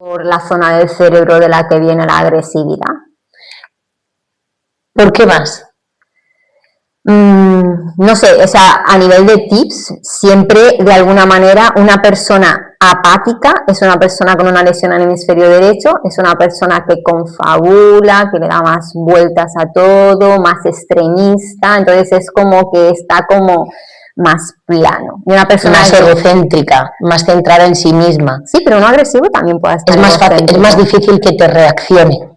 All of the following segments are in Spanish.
por la zona del cerebro de la que viene la agresividad. ¿Por qué más? No sé, o sea, a nivel de tips, siempre de alguna manera una persona apática es una persona con una lesión en el hemisferio derecho, es una persona que confabula, que le da más vueltas a todo, más extremista, entonces es como que está como más plano. Y una persona más egocéntrica, más centrada en sí misma. Sí, pero un agresivo también puede estar es más fácil, es más difícil que te reaccione.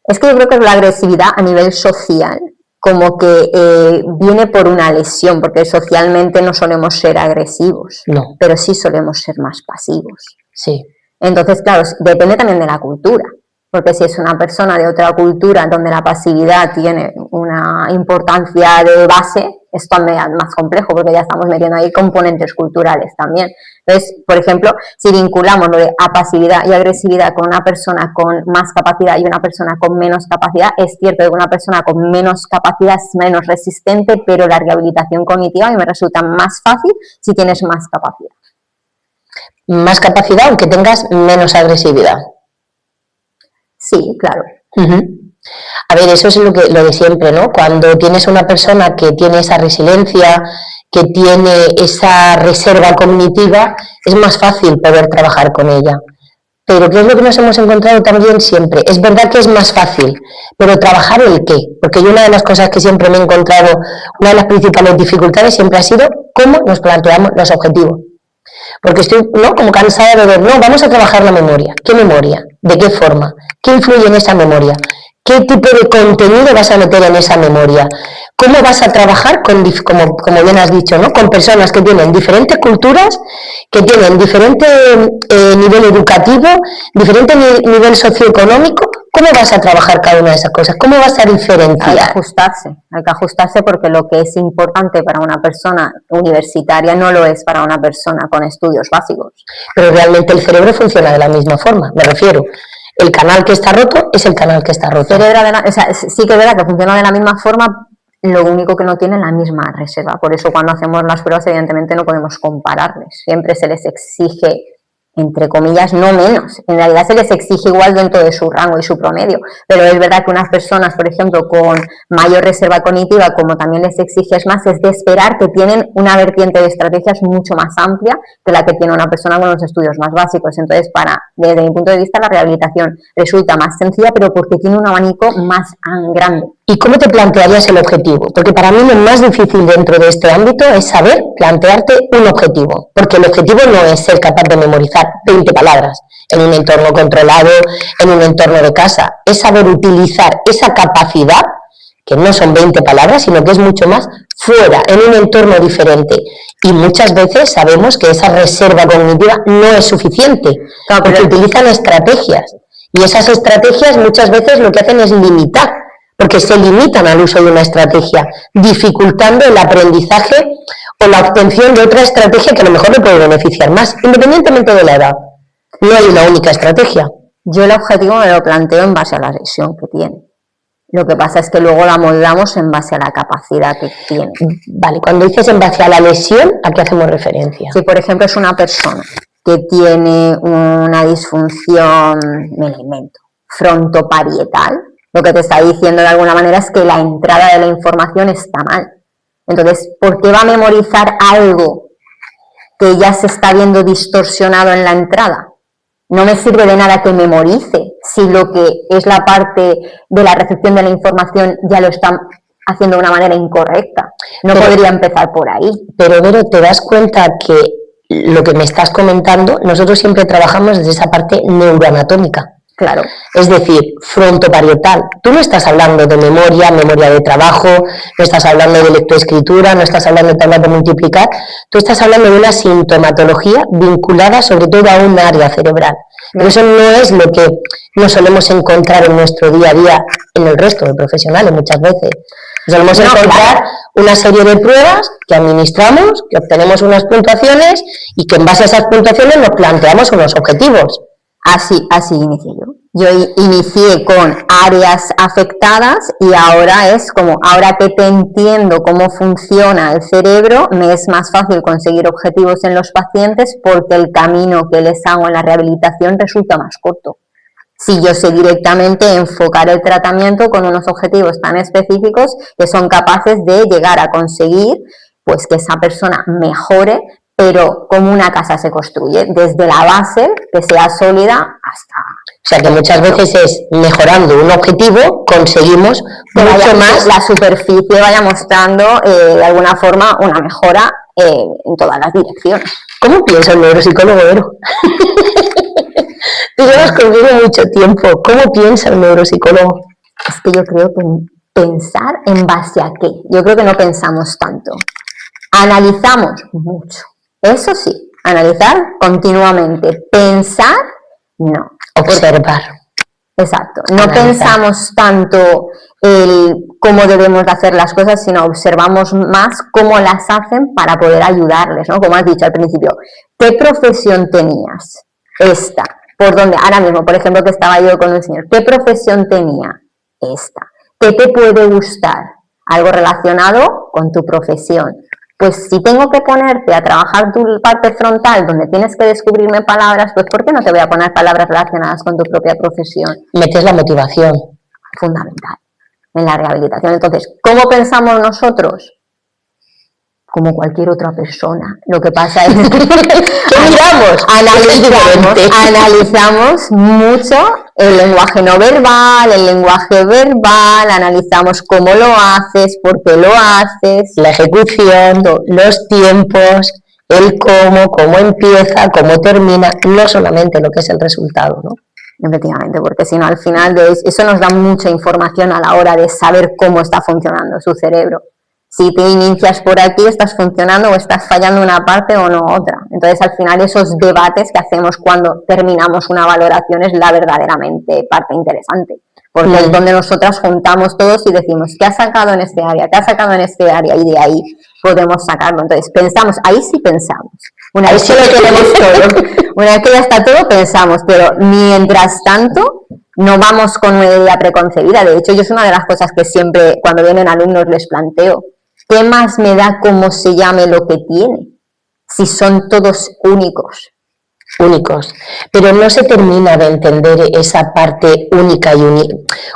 Es que yo creo que la agresividad a nivel social como que viene por una lesión, porque socialmente no solemos ser agresivos, no, pero sí solemos ser más pasivos. Sí. Entonces, claro, depende también de la cultura, porque si es una persona de otra cultura donde la pasividad tiene una importancia de base, es todavía más complejo, porque ya estamos metiendo ahí componentes culturales también. Entonces, por ejemplo, si vinculamos lo de apasividad y agresividad con una persona con más capacidad y una persona con menos capacidad, es cierto que una persona con menos capacidad es menos resistente, pero la rehabilitación cognitiva a mí me resulta más fácil si tienes más capacidad. Más capacidad aunque tengas menos agresividad. Sí, claro. A ver, eso es lo de siempre, ¿no? Cuando tienes una persona que tiene esa resiliencia, que tiene esa reserva cognitiva, es más fácil poder trabajar con ella. Pero ¿qué es lo que nos hemos encontrado también siempre? Es verdad que es más fácil, pero ¿trabajar el qué? Porque yo una de las cosas que siempre me he encontrado, una de las principales dificultades siempre ha sido cómo nos planteamos los objetivos. Porque estoy como cansada de ver, no, vamos a trabajar la memoria. ¿Qué memoria? ¿De qué forma? ¿Qué influye en esa memoria? ¿Qué tipo de contenido vas a meter en esa memoria? ¿Cómo vas a trabajar, como bien has dicho, ¿no? Con personas que tienen diferentes culturas, que tienen diferente nivel educativo, diferente nivel socioeconómico? ¿Cómo vas a trabajar cada una de esas cosas? ¿Cómo vas a diferenciar? Hay que ajustarse porque lo que es importante para una persona universitaria no lo es para una persona con estudios básicos. Pero realmente el cerebro funciona de la misma forma, me refiero. El canal que está roto es el canal que está roto. Sí que es verdad que funciona de la misma forma, lo único que no tiene la misma reserva. Por eso cuando hacemos las pruebas evidentemente no podemos compararles. Siempre se les exige, entre comillas, no menos. En realidad se les exige igual dentro de su rango y su promedio. Pero es verdad que unas personas, por ejemplo, con mayor reserva cognitiva, como también les exiges más, es de esperar que tienen una vertiente de estrategias mucho más amplia que la que tiene una persona con los estudios más básicos. Entonces, desde mi punto de vista, la rehabilitación resulta más sencilla, pero porque tiene un abanico más grande. ¿Y cómo te plantearías el objetivo? Porque para mí lo más difícil dentro de este ámbito es saber plantearte un objetivo, porque el objetivo no es ser capaz de memorizar 20 palabras en un entorno controlado, en un entorno de casa, es saber utilizar esa capacidad, que no son 20 palabras, sino que es mucho más, fuera, en un entorno diferente. Y muchas veces sabemos que esa reserva cognitiva no es suficiente, porque utilizan estrategias, y esas estrategias muchas veces lo que hacen es limitar, porque se limitan al uso de una estrategia, dificultando el aprendizaje o la obtención de otra estrategia que a lo mejor le puede beneficiar más, independientemente de la edad. No hay una única estrategia. Yo el objetivo me lo planteo en base a la lesión que tiene. Lo que pasa es que luego la moldamos en base a la capacidad que tiene. Vale, cuando dices en base a la lesión, ¿a qué hacemos referencia? Si, por ejemplo, es una persona que tiene una disfunción, me lo invento, frontoparietal, lo que te está diciendo de alguna manera es que la entrada de la información está mal. Entonces, ¿por qué va a memorizar algo que ya se está viendo distorsionado en la entrada? No me sirve de nada que memorice si lo que es la parte de la recepción de la información ya lo están haciendo de una manera incorrecta. No podría empezar por ahí. Pero, Vero, ¿te das cuenta que lo que me estás comentando, nosotros siempre trabajamos desde esa parte neuroanatómica? Claro. Es decir, frontoparietal. Tú no estás hablando de memoria de trabajo, no estás hablando de lectoescritura, no estás hablando de tablas de multiplicar, tú estás hablando de una sintomatología vinculada sobre todo a un área cerebral. Pero eso no es lo que nos solemos encontrar en nuestro día a día en el resto de profesionales muchas veces. Nos solemos encontrar una serie de pruebas que administramos, que obtenemos unas puntuaciones y que en base a esas puntuaciones nos planteamos unos objetivos. Así inicié yo. Yo inicié con áreas afectadas y ahora es como, ahora que te entiendo cómo funciona el cerebro, me es más fácil conseguir objetivos en los pacientes porque el camino que les hago en la rehabilitación resulta más corto. Si yo sé directamente enfocar el tratamiento con unos objetivos tan específicos que son capaces de llegar a conseguir pues que esa persona mejore, pero como una casa se construye, desde la base, que sea sólida, hasta... O sea, que muchas veces es mejorando un objetivo, conseguimos mucho más. La superficie vaya mostrando, de alguna forma, una mejora en todas las direcciones. ¿Cómo piensa un neuropsicólogo, Vero? Tú llevas conmigo mucho tiempo. ¿Cómo piensa un neuropsicólogo? Es que yo creo que pensar en base a qué. Yo creo que no pensamos tanto. Analizamos mucho. Eso sí, analizar continuamente. Pensar, no. Observar. Exacto. No pensamos tanto cómo debemos de hacer las cosas, sino observamos más cómo las hacen para poder ayudarles, ¿no? Como has dicho al principio, ¿qué profesión tenías? Esta. ¿Por dónde? Ahora mismo, por ejemplo, que estaba yo con un señor. ¿Qué profesión tenía? Esta. ¿Qué te puede gustar? Algo relacionado con tu profesión. Pues si tengo que ponerte a trabajar tu parte frontal, donde tienes que descubrirme palabras, pues ¿por qué no te voy a poner palabras relacionadas con tu propia profesión? Metes la motivación. Fundamental en la rehabilitación. Entonces, ¿cómo pensamos nosotros? Como cualquier otra persona. Lo que pasa es que analizamos mucho el lenguaje no verbal, el lenguaje verbal, analizamos cómo lo haces, por qué lo haces, la ejecución, los tiempos, el cómo empieza, cómo termina, no solamente lo que es el resultado, ¿no? Efectivamente, porque si no, al final eso nos da mucha información a la hora de saber cómo está funcionando su cerebro. Si te inicias por aquí, estás funcionando o estás fallando una parte o no otra. Entonces, al final, esos debates que hacemos cuando terminamos una valoración es la verdaderamente parte interesante. Porque es donde nosotras juntamos todos y decimos, ¿qué has sacado en este área? ¿Qué has sacado en este área? Y de ahí podemos sacarlo. Entonces, pensamos, ahí sí pensamos. Una vez que lo tenemos todo, una vez que ya está todo, pensamos. Pero mientras tanto, no vamos con una idea preconcebida. De hecho, yo es una de las cosas que siempre, cuando vienen alumnos, les planteo. ¿Qué más me da cómo se llame lo que tiene? Si son todos únicos. Pero no se termina de entender esa parte única y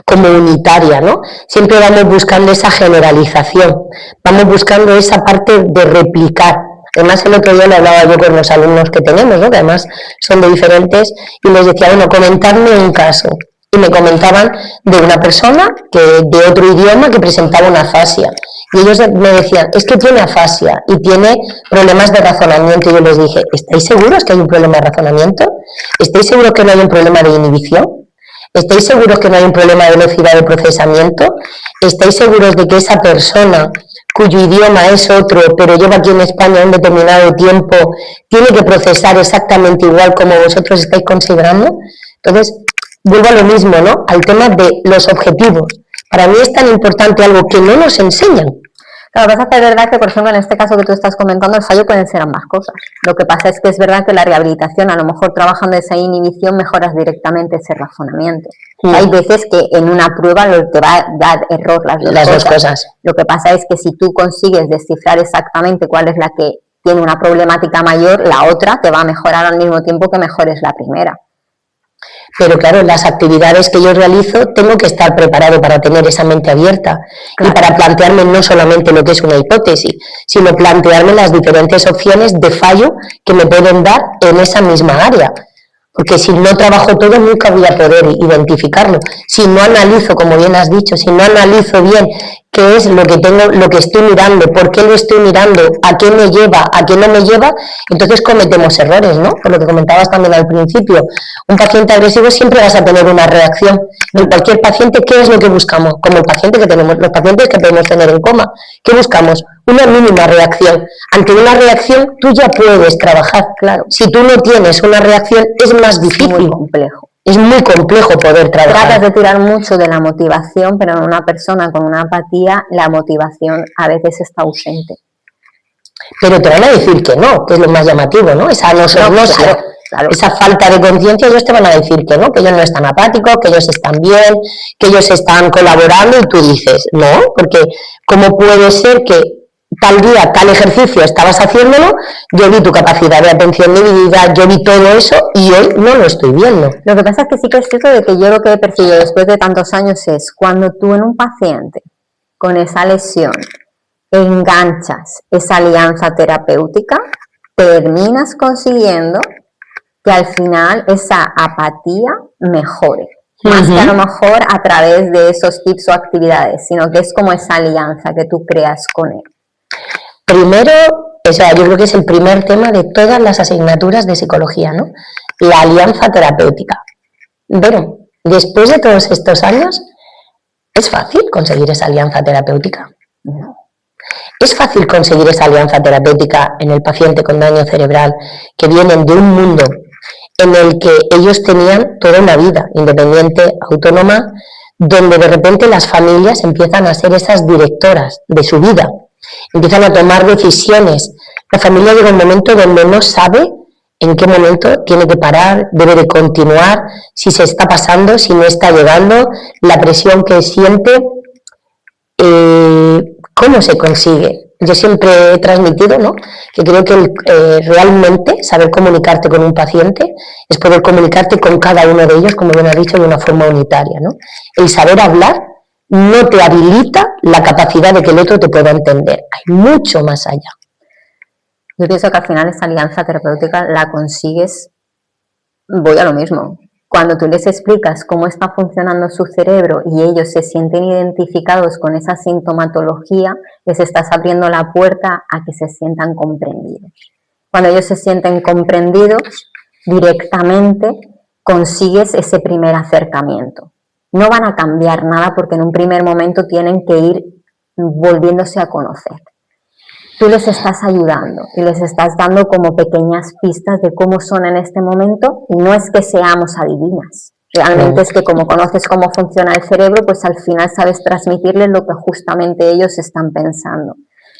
como unitaria, ¿no? Siempre vamos buscando esa generalización, vamos buscando esa parte de replicar. Además, el otro día le hablaba yo con los alumnos que tenemos, ¿no? Que además son de diferentes, y les decía, bueno, comentadme un caso. Y me comentaban de una persona de otro idioma que presentaba una afasia. Y ellos me decían, es que tiene afasia y tiene problemas de razonamiento. Y yo les dije, ¿estáis seguros que hay un problema de razonamiento? ¿Estáis seguros que no hay un problema de inhibición? ¿Estáis seguros que no hay un problema de velocidad de procesamiento? ¿Estáis seguros de que esa persona cuyo idioma es otro, pero lleva aquí en España un determinado tiempo, tiene que procesar exactamente igual como vosotros estáis considerando? Entonces, vuelvo a lo mismo, ¿no? Al tema de los objetivos. Para mí es tan importante algo que no nos enseñan. Claro, pasa que es verdad que, por ejemplo, en este caso que tú estás comentando, el fallo pueden ser ambas cosas. Lo que pasa es que es verdad que la rehabilitación, a lo mejor trabajando esa inhibición, mejoras directamente ese razonamiento. Hay veces que en una prueba te va a dar error las dos cosas. Lo que pasa es que si tú consigues descifrar exactamente cuál es la que tiene una problemática mayor, la otra te va a mejorar al mismo tiempo que mejores la primera. Pero claro, en las actividades que yo realizo tengo que estar preparado para tener esa mente abierta y para plantearme no solamente lo que es una hipótesis, sino plantearme las diferentes opciones de fallo que me pueden dar en esa misma área. Porque si no trabajo todo, nunca voy a poder identificarlo. Si no analizo, como bien has dicho, si no analizo bien qué es lo que tengo, lo que estoy mirando, por qué lo estoy mirando, a qué me lleva, a qué no me lleva, entonces cometemos errores, ¿no? Por lo que comentabas también al principio. Un paciente agresivo siempre vas a tener una reacción. En cualquier paciente, ¿qué es lo que buscamos? Como el paciente que tenemos, los pacientes que podemos tener en coma, ¿qué buscamos? Una mínima reacción. Ante una reacción, tú ya puedes trabajar. Claro. Si tú no tienes una reacción, es más difícil. Muy complejo. Es muy complejo poder trabajar. Tratas de tirar mucho de la motivación, pero en una persona con una apatía, la motivación a veces está ausente. Pero te van a decir que no, que es lo más llamativo, ¿no? Esa anosognosia. Claro. Claro. Esa falta de conciencia, ellos te van a decir que no, que ellos no están apáticos, que ellos están bien, que ellos están colaborando, y tú dices, no, porque ¿cómo puede ser que tal día, tal ejercicio estabas haciéndolo, yo vi tu capacidad de atención dividida, yo vi todo eso y hoy no lo estoy viendo? Lo que pasa es que sí que es cierto de que yo lo que he percibido después de tantos años es cuando tú en un paciente con esa lesión enganchas esa alianza terapéutica, terminas consiguiendo que al final esa apatía mejore, más que a lo mejor a través de esos tips o actividades, sino que es como esa alianza que tú creas con él. Primero, o sea, yo creo que es el primer tema de todas las asignaturas de psicología, ¿no? La alianza terapéutica. Pero, después de todos estos años, ¿es fácil conseguir esa alianza terapéutica? No. ¿Es fácil conseguir esa alianza terapéutica en el paciente con daño cerebral que vienen de un mundo en el que ellos tenían toda una vida independiente, autónoma, donde de repente las familias empiezan a ser esas directoras de su vida, empiezan a tomar decisiones? La familia llega a un momento donde no sabe en qué momento tiene que parar, debe de continuar, si se está pasando, si no está llegando, la presión que siente. ¿Cómo se consigue? Yo siempre he transmitido, ¿no?, que creo que realmente saber comunicarte con un paciente es poder comunicarte con cada uno de ellos, como bien has dicho, de una forma unitaria, ¿no? El saber hablar no te habilita la capacidad de que el otro te pueda entender. Hay mucho más allá. Yo pienso que al final esa alianza terapéutica la consigues, voy a lo mismo, cuando tú les explicas cómo está funcionando su cerebro y ellos se sienten identificados con esa sintomatología, les estás abriendo la puerta a que se sientan comprendidos. Cuando ellos se sienten comprendidos, directamente consigues ese primer acercamiento. No van a cambiar nada porque en un primer momento tienen que ir volviéndose a conocer. Tú les estás ayudando y les estás dando como pequeñas pistas de cómo son en este momento, y no es que seamos adivinas, realmente es que como conoces cómo funciona el cerebro, pues al final sabes transmitirles lo que justamente ellos están pensando.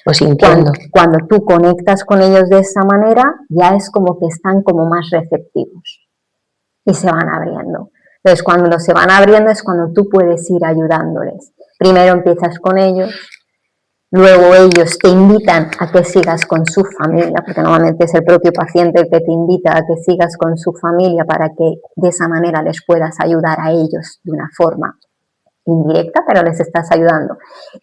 Pues entiendo. Cuando tú conectas con ellos de esa manera, ya es como que están como más receptivos y se van abriendo. Entonces, cuando se van abriendo es cuando tú puedes ir ayudándoles. Primero empiezas con ellos, luego ellos te invitan a que sigas con su familia, porque normalmente es el propio paciente el que te invita a que sigas con su familia para que de esa manera les puedas ayudar a ellos de una forma indirecta, pero les estás ayudando.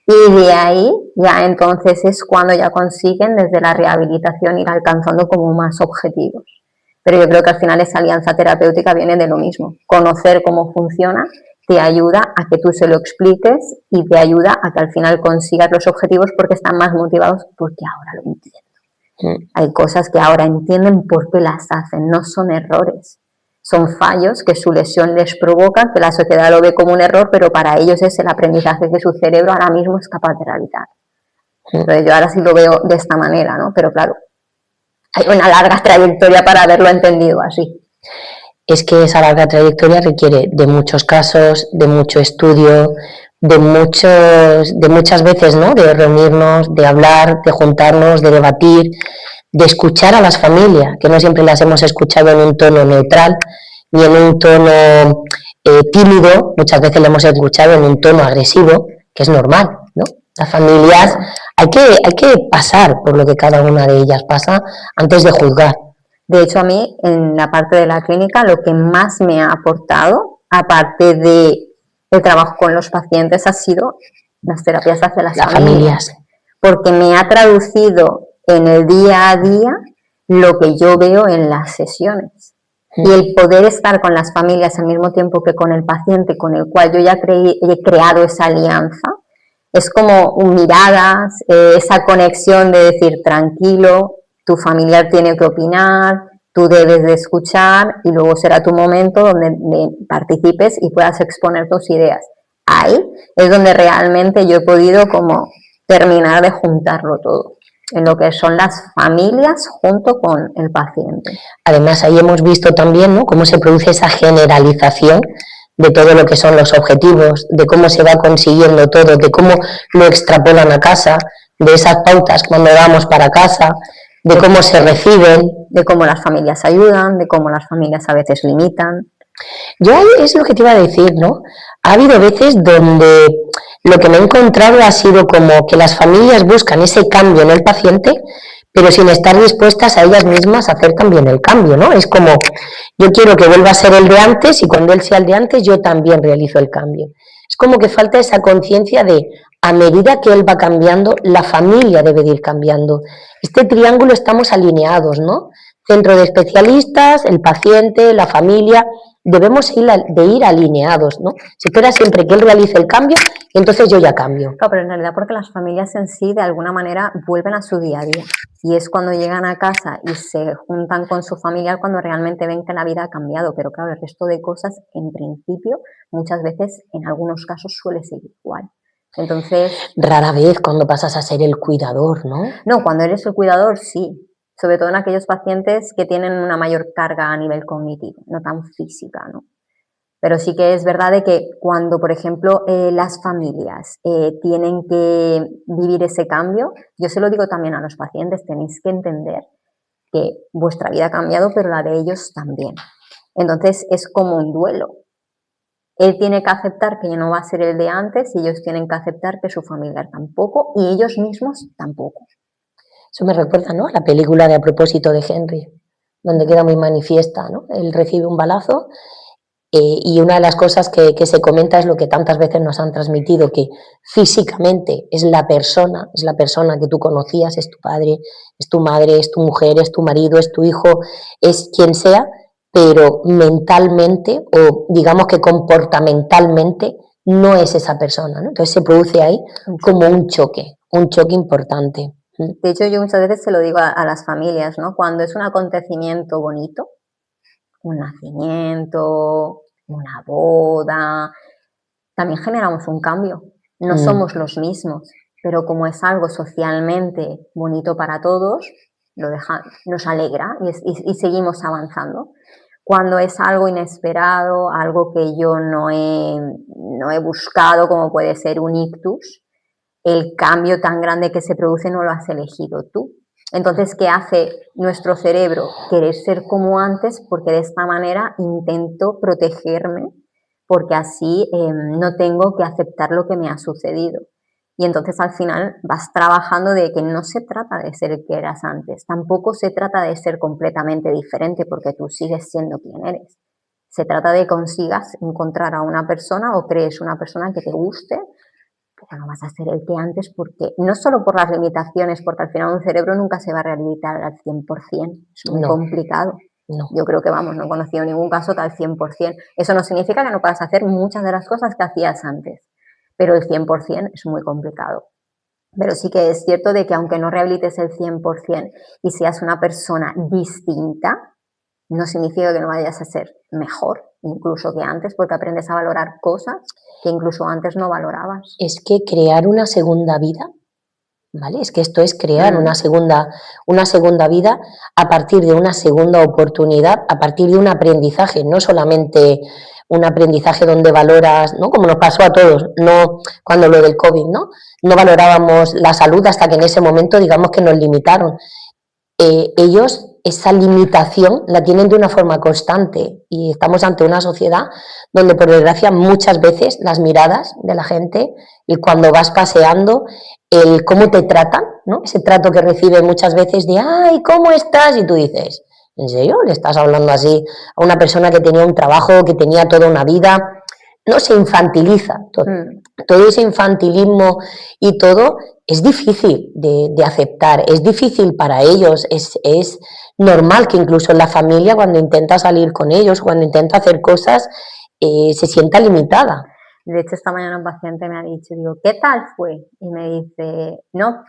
Y de ahí ya entonces es cuando ya consiguen desde la rehabilitación ir alcanzando como más objetivos. Pero yo creo que al final esa alianza terapéutica viene de lo mismo, conocer cómo funciona te ayuda a que tú se lo expliques y te ayuda a que al final consigas los objetivos porque están más motivados porque ahora lo entienden. Hay cosas que ahora entienden por qué las hacen, no son errores, son fallos que su lesión les provoca, que la sociedad lo ve como un error, pero para ellos es el aprendizaje que su cerebro ahora mismo es capaz de realizar. Entonces yo ahora sí lo veo de esta manera, ¿no? Pero claro, hay una larga trayectoria para haberlo entendido así. Es que esa larga trayectoria requiere de muchos casos, de mucho estudio, de muchas veces, ¿no?, de reunirnos, de hablar, de juntarnos, de debatir, de escuchar a las familias, que no siempre las hemos escuchado en un tono neutral ni en un tono tímido, muchas veces las hemos escuchado en un tono agresivo, que es normal, ¿no? Las familias hay que pasar por lo que cada una de ellas pasa antes de juzgar. De hecho, a mí, en la parte de la clínica, lo que más me ha aportado, aparte del trabajo con los pacientes, ha sido las terapias hacia las familias. Porque me ha traducido en el día a día lo que yo veo en las sesiones. Y el poder estar con las familias al mismo tiempo que con el paciente, con el cual yo ya he creado esa alianza, es como miradas, esa conexión de decir, tranquilo, tu familiar tiene que opinar, tú debes de escuchar y luego será tu momento donde participes y puedas exponer tus ideas. Ahí es donde realmente yo he podido como terminar de juntarlo todo, en lo que son las familias junto con el paciente. Además, ahí hemos visto también, ¿no?, cómo se produce esa generalización de todo lo que son los objetivos, de cómo se va consiguiendo todo, de cómo lo extrapolan a casa, de esas pautas cuando vamos para casa, de cómo se reciben, de cómo las familias ayudan, de cómo las familias a veces limitan. Yo ahí es lo que te iba a decir, ¿no? Ha habido veces donde lo que me he encontrado ha sido como que las familias buscan ese cambio en el paciente, pero sin estar dispuestas a ellas mismas a hacer también el cambio, ¿no? Es como, yo quiero que vuelva a ser el de antes y cuando él sea el de antes yo también realizo el cambio. Es como que falta esa conciencia de, a medida que él va cambiando, la familia debe de ir cambiando. Este triángulo estamos alineados, ¿no? Centro de especialistas, el paciente, la familia, debemos ir alineados, ¿no? Se espera siempre que él realice el cambio y entonces yo ya cambio. Claro, pero en realidad porque las familias en sí de alguna manera vuelven a su día a día y es cuando llegan a casa y se juntan con su familia cuando realmente ven que la vida ha cambiado, pero claro, el resto de cosas en principio muchas veces en algunos casos suele ser igual. Entonces... Rara vez cuando pasas a ser el cuidador, ¿no? No, cuando eres el cuidador sí, sobre todo en aquellos pacientes que tienen una mayor carga a nivel cognitivo, no tan física, ¿no? Pero sí que es verdad de que cuando, por ejemplo, las familias tienen que vivir ese cambio, yo se lo digo también a los pacientes, tenéis que entender que vuestra vida ha cambiado, pero la de ellos también. Entonces es como un duelo. Él tiene que aceptar que ya no va a ser el de antes y ellos tienen que aceptar que su familiar tampoco y ellos mismos tampoco. Eso me recuerda, ¿no?, a la película de A propósito de Henry, donde queda muy manifiesta, ¿no? Él recibe un balazo y una de las cosas que se comenta es lo que tantas veces nos han transmitido, que físicamente es la persona que tú conocías, es tu padre, es tu madre, es tu mujer, es tu marido, es tu hijo, es quien sea, pero mentalmente o digamos que comportamentalmente no es esa persona, ¿no? Entonces se produce ahí como un choque importante. De hecho, yo muchas veces se lo digo a las familias, ¿no? Cuando es un acontecimiento bonito, un nacimiento, una boda, también generamos un cambio. No somos los mismos, pero como es algo socialmente bonito para todos, nos alegra y seguimos avanzando. Cuando es algo inesperado, algo que yo no he buscado, como puede ser un ictus, el cambio tan grande que se produce no lo has elegido tú. Entonces, ¿qué hace nuestro cerebro? Querer ser como antes, porque de esta manera intento protegerme, porque así no tengo que aceptar lo que me ha sucedido. Y entonces al final vas trabajando de que no se trata de ser el que eras antes, tampoco se trata de ser completamente diferente porque tú sigues siendo quien eres. Se trata de que consigas encontrar a una persona o crees una persona que te guste, pero no vas a ser el que antes porque no solo por las limitaciones, porque al final un cerebro nunca se va a rehabilitar al 100%, es muy complicado. No. Yo creo que, vamos, no he conocido ningún caso que al 100%. Eso no significa que no puedas hacer muchas de las cosas que hacías antes, pero el 100% es muy complicado. Pero sí que es cierto de que aunque no rehabilites el 100% y seas una persona distinta, no significa que no vayas a ser mejor, incluso que antes, porque aprendes a valorar cosas que incluso antes no valorabas. Es que crear una segunda vida, ¿vale? Es que esto es crear una segunda vida a partir de una segunda oportunidad, a partir de un aprendizaje, no solamente un aprendizaje donde valoras, ¿no?, como nos pasó a todos, no cuando lo del COVID, ¿no? No valorábamos la salud hasta que en ese momento, digamos, que nos limitaron. Ellos esa limitación la tienen de una forma constante y estamos ante una sociedad donde, por desgracia, muchas veces las miradas de la gente y cuando vas paseando, el cómo te tratan, ¿no?, ese trato que reciben muchas veces de ¡ay, ¿cómo estás? Y tú dices, ¿en serio? ¿Le estás hablando así a una persona que tenía un trabajo, que tenía toda una vida? No, se infantiliza todo ese infantilismo y todo es difícil de aceptar, es difícil para ellos, es normal que incluso en la familia cuando intenta salir con ellos, cuando intenta hacer cosas, se sienta limitada. De hecho, esta mañana un paciente me ha dicho, digo, ¿qué tal fue? Y me dice, no,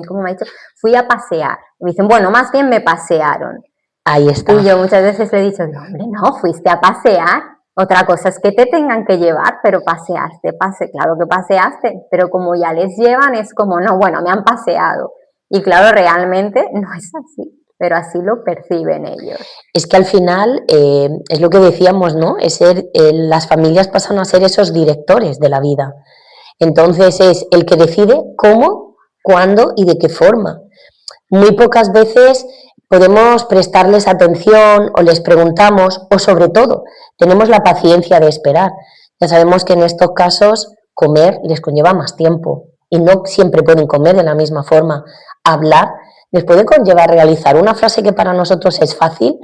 ¿cómo me ha dicho? Fui a pasear. Y me dicen, bueno, más bien me pasearon. Ahí está. Y yo muchas veces le he dicho, no, hombre, no, fuiste a pasear. Otra cosa es que te tengan que llevar, pero paseaste, claro que paseaste, pero como ya les llevan es como, no, bueno, me han paseado. Y claro, realmente no es así, pero así lo perciben ellos. Es que al final, es lo que decíamos, ¿no? Las familias pasan a ser esos directores de la vida. Entonces es el que decide cómo, cuándo y de qué forma. muy pocas veces podemos prestarles atención o les preguntamos, o sobre todo, tenemos la paciencia de esperar. Ya sabemos que en estos casos comer les conlleva más tiempo y no siempre pueden comer de la misma forma. Hablar les puede conllevar realizar una frase que para nosotros es fácil,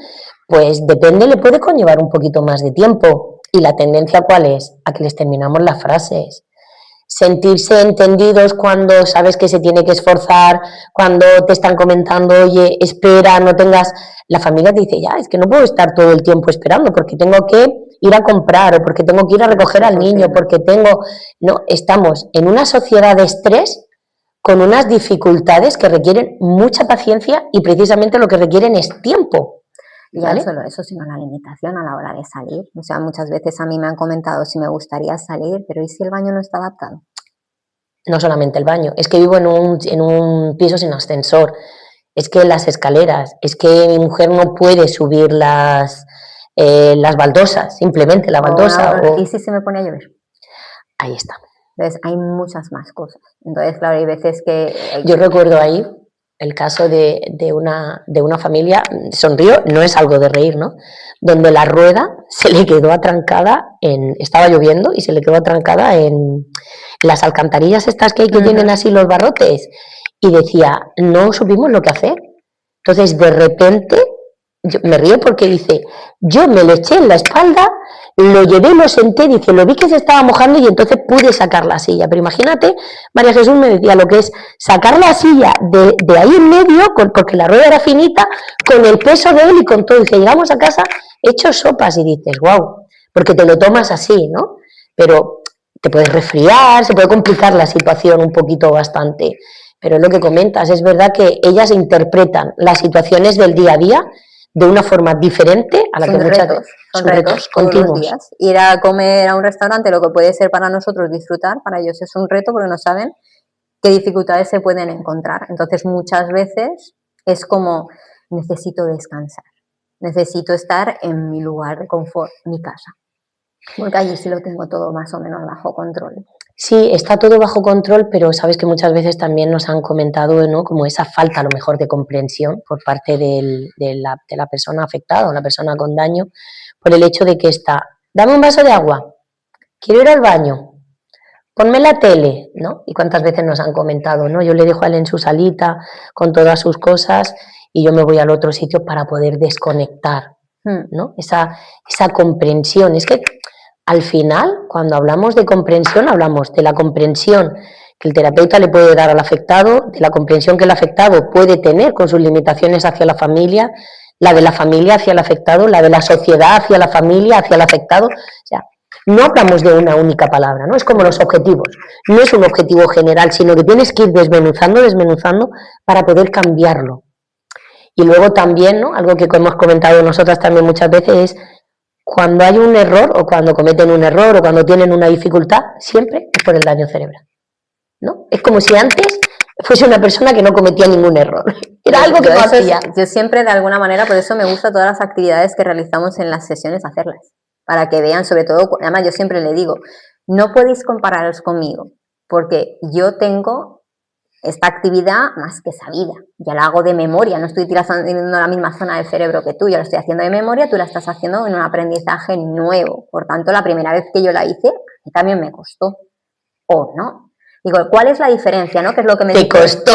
pues depende, le puede conllevar un poquito más de tiempo. ¿Y la tendencia cuál es? A que les terminamos las frases. Sentirse entendidos cuando sabes que se tiene que esforzar, cuando te están comentando, oye, espera, no tengas... La familia te dice, ya, es que no puedo estar todo el tiempo esperando porque tengo que ir a comprar o porque tengo que ir a recoger al niño, porque tengo... No, estamos en una sociedad de estrés con unas dificultades que requieren mucha paciencia y precisamente lo que requieren es tiempo. Y ya no solo eso, sino la limitación a la hora de salir. O sea, muchas veces a mí me han comentado si me gustaría salir, pero ¿y si el baño no está adaptado? No solamente el baño, es que vivo en un piso sin ascensor, es que las escaleras, es que mi mujer no puede subir las baldosas, simplemente la baldosa. ¿Y si se me pone a llover? Ahí está. Entonces, hay muchas más cosas. Entonces, claro, hay veces que... Yo recuerdo ahí el caso de una familia, sonrío, no es algo de reír, ¿no? Donde la rueda se le quedó atrancada estaba lloviendo y se le quedó atrancada en las alcantarillas estas que hay que tienen así los barrotes, y decía, no supimos lo que hacer. Entonces, de repente, me río porque dice, yo me lo eché en la espalda, lo llevé, lo senté, dice, lo vi que se estaba mojando y entonces pude sacar la silla. Pero imagínate, María Jesús me decía lo que es sacar la silla de ahí en medio, porque la rueda era finita, con el peso de él y con todo. Dice, llegamos a casa hechos sopas y dices, wow, porque te lo tomas así, ¿no? Pero te puedes resfriar, se puede complicar la situación un poquito bastante. Pero es lo que comentas, es verdad que ellas interpretan las situaciones del día a día de una forma diferente a la que muchas veces son retos continuos. Días. Ir a comer a un restaurante, lo que puede ser para nosotros disfrutar, para ellos es un reto porque no saben qué dificultades se pueden encontrar. Entonces, muchas veces es como, necesito descansar, necesito estar en mi lugar de confort, mi casa, porque allí sí lo tengo todo más o menos bajo control. Sí, está todo bajo control, pero sabes que muchas veces también nos han comentado, ¿no?, como esa falta a lo mejor de comprensión por parte de la persona afectada o la persona con daño, por el hecho de que está, dame un vaso de agua, quiero ir al baño, ponme la tele, ¿no? Y cuántas veces nos han comentado, ¿no? Yo le dejo a él en su salita con todas sus cosas y yo me voy al otro sitio para poder desconectar, ¿no? Esa comprensión, es que al final, cuando hablamos de comprensión, hablamos de la comprensión que el terapeuta le puede dar al afectado, de la comprensión que el afectado puede tener con sus limitaciones hacia la familia, la de la familia hacia el afectado, la de la sociedad hacia la familia, hacia el afectado. O sea, no hablamos de una única palabra, ¿no? Es como los objetivos. No es un objetivo general, sino que tienes que ir desmenuzando para poder cambiarlo. Y luego también, ¿no?, algo que hemos comentado nosotras también muchas veces es cuando hay un error o cuando cometen un error o cuando tienen una dificultad, siempre es por el daño cerebral, ¿no? Es como si antes fuese una persona que no cometía ningún error. Era algo que no hacía. Yo siempre, de alguna manera, por eso me gustan todas las actividades que realizamos en las sesiones, hacerlas, para que vean, sobre todo, además yo siempre le digo, no podéis compararos conmigo, porque yo tengo esta actividad más que sabida, ya la hago de memoria, no estoy utilizando la misma zona del cerebro que tú, yo la estoy haciendo de memoria, tú la estás haciendo en un aprendizaje nuevo, por tanto la primera vez que yo la hice, también me costó, o no. Digo, ¿cuál es la diferencia, no? ¿Qué es lo que me costó?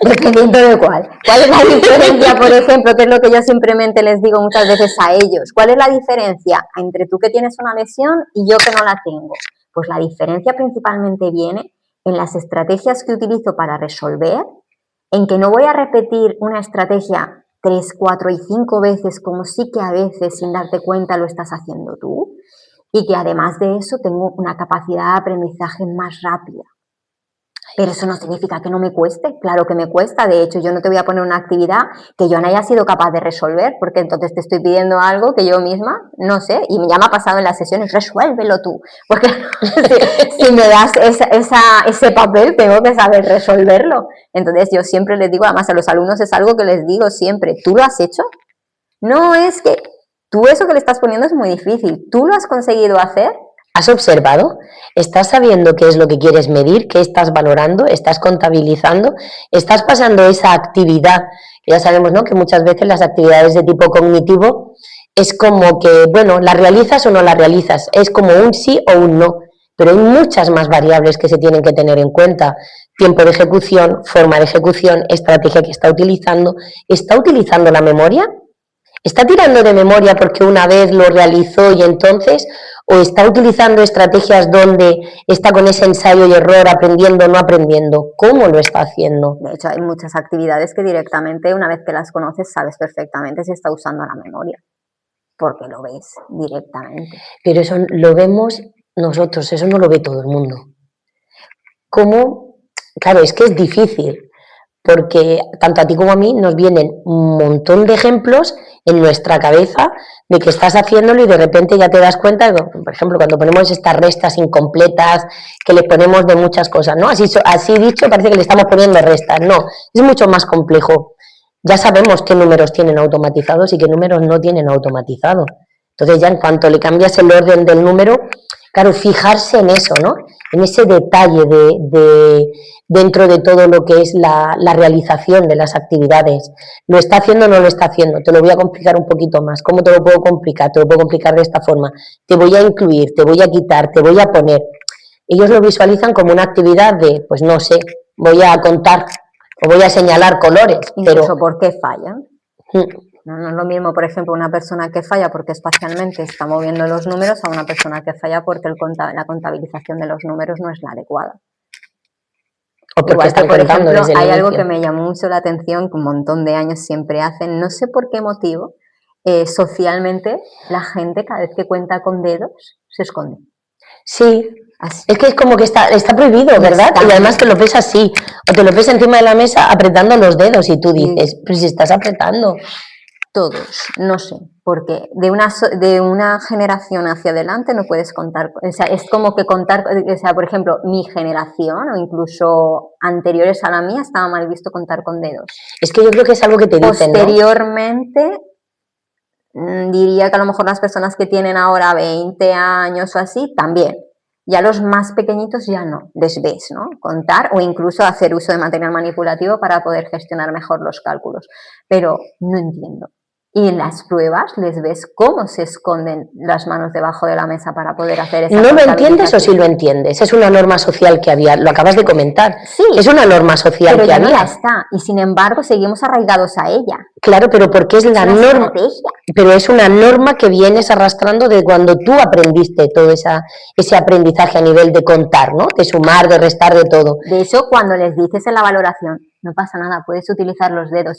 Dependiendo de cuál. ¿Cuál es la diferencia, por ejemplo, que es lo que yo simplemente les digo muchas veces a ellos? ¿Cuál es la diferencia entre tú que tienes una lesión y yo que no la tengo? Pues la diferencia principalmente viene en las estrategias que utilizo para resolver, en que no voy a repetir una estrategia 3, 4 y 5 veces, como sí que a veces sin darte cuenta lo estás haciendo tú, y que además de eso tengo una capacidad de aprendizaje más rápida. Pero eso no significa que no me cueste, claro que me cuesta, de hecho yo no te voy a poner una actividad que yo no haya sido capaz de resolver, porque entonces te estoy pidiendo algo que yo misma no sé, y ya me ha pasado en las sesiones, resuélvelo tú, porque si me das ese papel tengo que saber resolverlo. Entonces yo siempre les digo, además a los alumnos es algo que les digo siempre, ¿tú lo has hecho? No es que tú eso que le estás poniendo es muy difícil, ¿tú lo has conseguido hacer? ¿Has observado? ¿Estás sabiendo qué es lo que quieres medir? ¿Qué estás valorando? ¿Estás contabilizando? ¿Estás pasando esa actividad? Ya sabemos, ¿no?, que muchas veces las actividades de tipo cognitivo es como que, bueno, ¿la realizas o no la realizas? Es como un sí o un no, pero hay muchas más variables que se tienen que tener en cuenta. Tiempo de ejecución, forma de ejecución, estrategia que ¿está utilizando la memoria? ¿Está tirando de memoria porque una vez lo realizó y entonces? ¿O está utilizando estrategias donde está con ese ensayo y error, aprendiendo o no aprendiendo? ¿Cómo lo está haciendo? De hecho, hay muchas actividades que directamente, una vez que las conoces, sabes perfectamente si está usando la memoria, porque lo ves directamente. Pero eso lo vemos nosotros, eso no lo ve todo el mundo. ¿Cómo? Claro, es que es difícil, porque tanto a ti como a mí nos vienen un montón de ejemplos en nuestra cabeza de que estás haciéndolo y de repente ya te das cuenta, por ejemplo, cuando ponemos estas restas incompletas, que le ponemos de muchas cosas, ¿no? Así dicho, parece que le estamos poniendo restas. No, es mucho más complejo. Ya sabemos qué números tienen automatizados y qué números no tienen automatizado. Entonces ya en cuanto le cambias el orden del número, claro, fijarse en eso, ¿no? En ese detalle dentro de todo lo que es la realización de las actividades. ¿Lo está haciendo o no lo está haciendo? Te lo voy a complicar un poquito más. ¿Cómo te lo puedo complicar? Te lo puedo complicar de esta forma. Te voy a incluir, te voy a quitar, te voy a poner. Ellos lo visualizan como una actividad de, pues no sé, voy a contar o voy a señalar colores. Incluso pero ¿por qué fallan? No es lo mismo, por ejemplo, una persona que falla porque espacialmente está moviendo los números a una persona que falla porque la contabilización de los números no es la adecuada. O porque están por ejemplo, hay algo que me llamó mucho la atención, que un montón de años siempre hacen, no sé por qué motivo, socialmente la gente cada vez que cuenta con dedos se esconde. Sí, así. Es que es como que está prohibido, ¿verdad? Y además te lo ves así, o te lo ves encima de la mesa apretando los dedos y tú dices, pero si estás apretando. Todos, no sé, porque de una generación hacia adelante no puedes contar, o sea, es como que contar, o sea, por ejemplo, mi generación o incluso anteriores a la mía estaba mal visto contar con dedos. Es que yo creo que es algo que te dicen, posteriormente, ¿no? Diría que a lo mejor las personas que tienen ahora 20 años o así, también. Ya los más pequeñitos ya no, les ves, ¿no? Contar o incluso hacer uso de material manipulativo para poder gestionar mejor los cálculos. Pero no entiendo. Y en las pruebas les ves cómo se esconden las manos debajo de la mesa para poder hacer esa ¿No lo entiendes o sí lo entiendes? Es una norma social que había, lo acabas de comentar. Sí. Es una norma social pero que había. Pero ya está, y sin embargo seguimos arraigados a ella. Claro, pero porque es la norma. Pero es una norma que vienes arrastrando de cuando tú aprendiste todo ese aprendizaje a nivel de contar, ¿no? De sumar, de restar, de todo. De hecho, cuando les dices en la valoración, no pasa nada, puedes utilizar los dedos,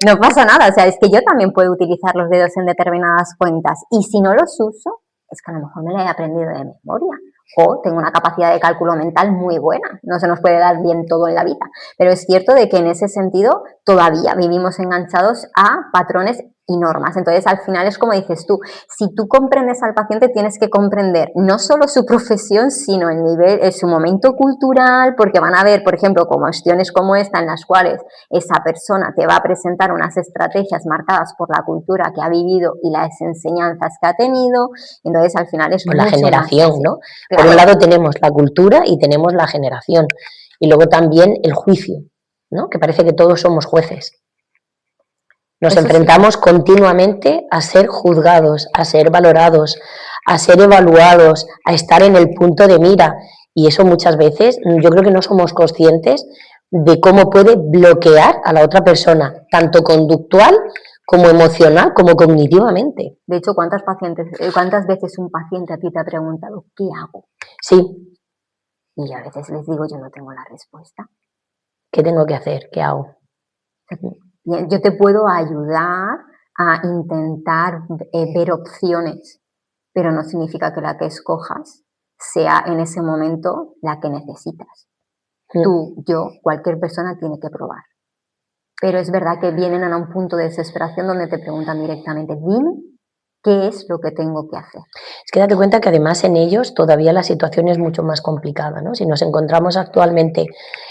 no pasa nada, o sea, es que yo también puedo utilizar los dedos en determinadas cuentas y si no los uso, es que a lo mejor me lo he aprendido de memoria o tengo una capacidad de cálculo mental muy buena, no se nos puede dar bien todo en la vida, pero es cierto de que en ese sentido todavía vivimos enganchados a patrones y normas. Entonces, al final es como dices tú, si tú comprendes al paciente tienes que comprender no solo su profesión, sino el nivel, su momento cultural, porque van a haber, por ejemplo, cuestiones como esta en las cuales esa persona te va a presentar unas estrategias marcadas por la cultura que ha vivido y las enseñanzas que ha tenido. Entonces, al final es la generación, ¿no? Claro. Por un lado tenemos la cultura y tenemos la generación. Y luego también el juicio, ¿no? Que parece que todos somos jueces. Nos enfrentamos continuamente a ser juzgados, a ser valorados, a ser evaluados, a estar en el punto de mira. Y eso muchas veces yo creo que no somos conscientes de cómo puede bloquear a la otra persona, tanto conductual como emocional, como cognitivamente. De hecho, ¿cuántas veces un paciente a ti te ha preguntado ¿qué hago? Sí. Y yo a veces les digo, yo no tengo la respuesta. ¿Qué tengo que hacer? ¿Qué hago? Yo te puedo ayudar a intentar ver opciones, pero no significa que la que escojas sea en ese momento la que necesitas. Tú, yo, cualquier persona tiene que probar. Pero es verdad que vienen a un punto de desesperación donde te preguntan directamente, dime qué es lo que tengo que hacer. Es que date cuenta que además en ellos todavía la situación es mucho más complicada, ¿no? Si nos encontramos actualmente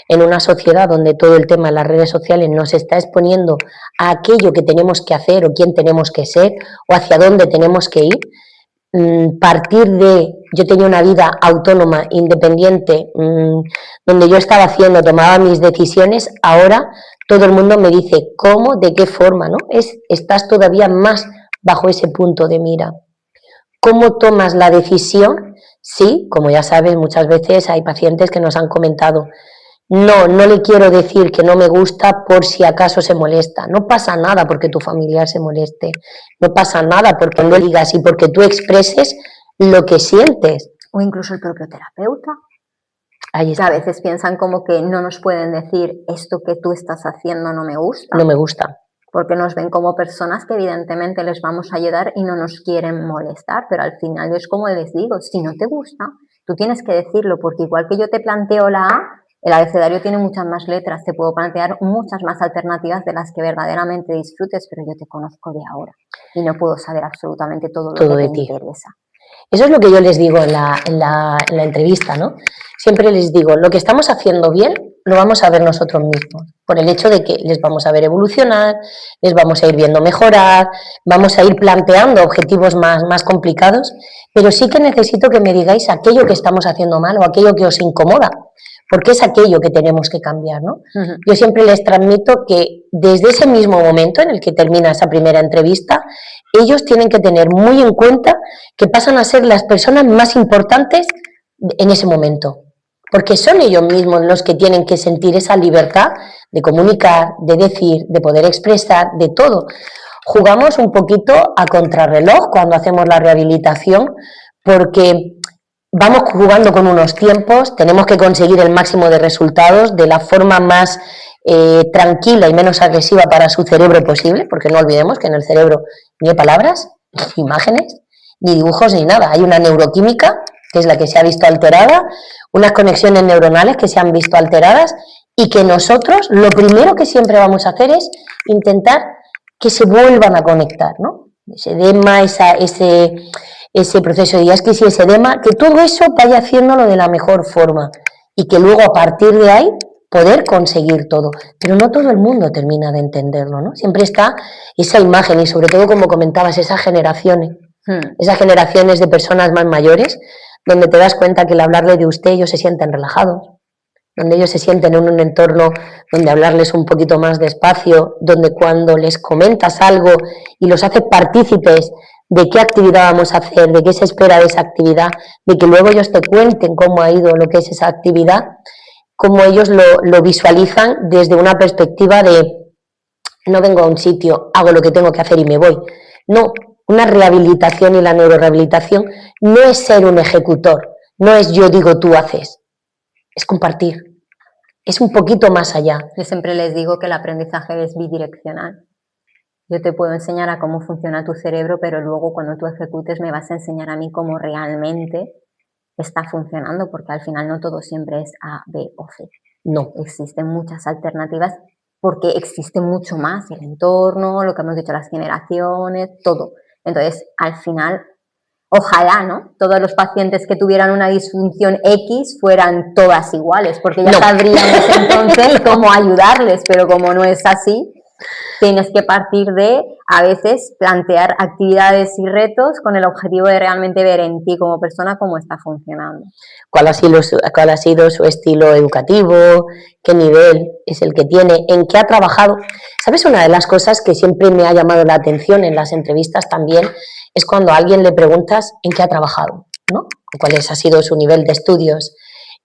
en una sociedad donde todo el tema de las redes sociales nos está exponiendo a aquello que tenemos que hacer o quién tenemos que ser o hacia dónde tenemos que ir, partir de, yo tenía una vida autónoma, independiente, donde yo estaba haciendo, tomaba mis decisiones, ahora todo el mundo me dice cómo, de qué forma, ¿no? Estás todavía más bajo ese punto de mira. ¿Cómo tomas la decisión? Sí, como ya sabes, muchas veces hay pacientes que nos han comentado, no le quiero decir que no me gusta por si acaso se molesta. No pasa nada porque tu familiar se moleste. No pasa nada porque no digas y porque tú expreses lo que sientes. O incluso el propio terapeuta. Ahí está. Que a veces piensan como que no nos pueden decir esto que tú estás haciendo no me gusta. No me gusta. Porque nos ven como personas que evidentemente les vamos a ayudar y no nos quieren molestar, pero al final es como les digo, si no te gusta, tú tienes que decirlo, porque igual que yo te planteo la A, el abecedario tiene muchas más letras, te puedo plantear muchas más alternativas de las que verdaderamente disfrutes, pero yo te conozco de ahora y no puedo saber absolutamente todo lo que te interesa. Eso es lo que yo les digo en la entrevista, ¿no? Siempre les digo, lo que estamos haciendo bien lo vamos a ver nosotros mismos, por el hecho de que les vamos a ver evolucionar, les vamos a ir viendo mejorar, vamos a ir planteando objetivos más complicados, pero sí que necesito que me digáis aquello que estamos haciendo mal o aquello que os incomoda, porque es aquello que tenemos que cambiar, ¿no? Yo siempre les transmito que desde ese mismo momento en el que termina esa primera entrevista, ellos tienen que tener muy en cuenta que pasan a ser las personas más importantes en ese momento, porque son ellos mismos los que tienen que sentir esa libertad de comunicar, de decir, de poder expresar, de todo. Jugamos un poquito a contrarreloj cuando hacemos la rehabilitación, porque vamos jugando con unos tiempos, tenemos que conseguir el máximo de resultados de la forma más tranquila y menos agresiva para su cerebro posible, porque no olvidemos que en el cerebro ni hay palabras, ni imágenes, ni dibujos, ni nada. Hay una neuroquímica, que es la que se ha visto alterada, unas conexiones neuronales que se han visto alteradas y que nosotros lo primero que siempre vamos a hacer es intentar que se vuelvan a conectar, ¿no? Ese edema, ese proceso de diástasis y ese edema, que todo eso vaya haciéndolo de la mejor forma y que luego a partir de ahí poder conseguir todo, pero no todo el mundo termina de entenderlo, ¿no? Siempre está esa imagen y sobre todo, como comentabas, esas generaciones de personas más mayores, donde te das cuenta que al hablarle de usted ellos se sienten relajados, donde ellos se sienten en un entorno donde hablarles un poquito más despacio, donde cuando les comentas algo y los haces partícipes de qué actividad vamos a hacer, de qué se espera de esa actividad, de que luego ellos te cuenten cómo ha ido lo que es esa actividad, cómo ellos lo visualizan desde una perspectiva de no vengo a un sitio, hago lo que tengo que hacer y me voy. No, una rehabilitación y la neurorehabilitación no es ser un ejecutor, no es yo digo tú haces, es compartir, es un poquito más allá. Yo siempre les digo que el aprendizaje es bidireccional. Yo te puedo enseñar a cómo funciona tu cerebro, pero luego cuando tú ejecutes me vas a enseñar a mí cómo realmente está funcionando, porque al final no todo siempre es A, B o C. No. Existen muchas alternativas porque existe mucho más, el entorno, lo que hemos dicho, las generaciones, todo. Entonces, al final, ojalá, ¿no? Todos los pacientes que tuvieran una disfunción X fueran todas iguales, porque ya sabríamos entonces cómo ayudarles, pero como no es así, tienes que partir de, a veces, plantear actividades y retos con el objetivo de realmente ver en ti como persona cómo está funcionando. ¿Cuál ha sido su estilo educativo? ¿Qué nivel es el que tiene? ¿En qué ha trabajado? ¿Sabes? Una de las cosas que siempre me ha llamado la atención en las entrevistas también es cuando a alguien le preguntas en qué ha trabajado, ¿no? ¿Cuál ha sido su nivel de estudios?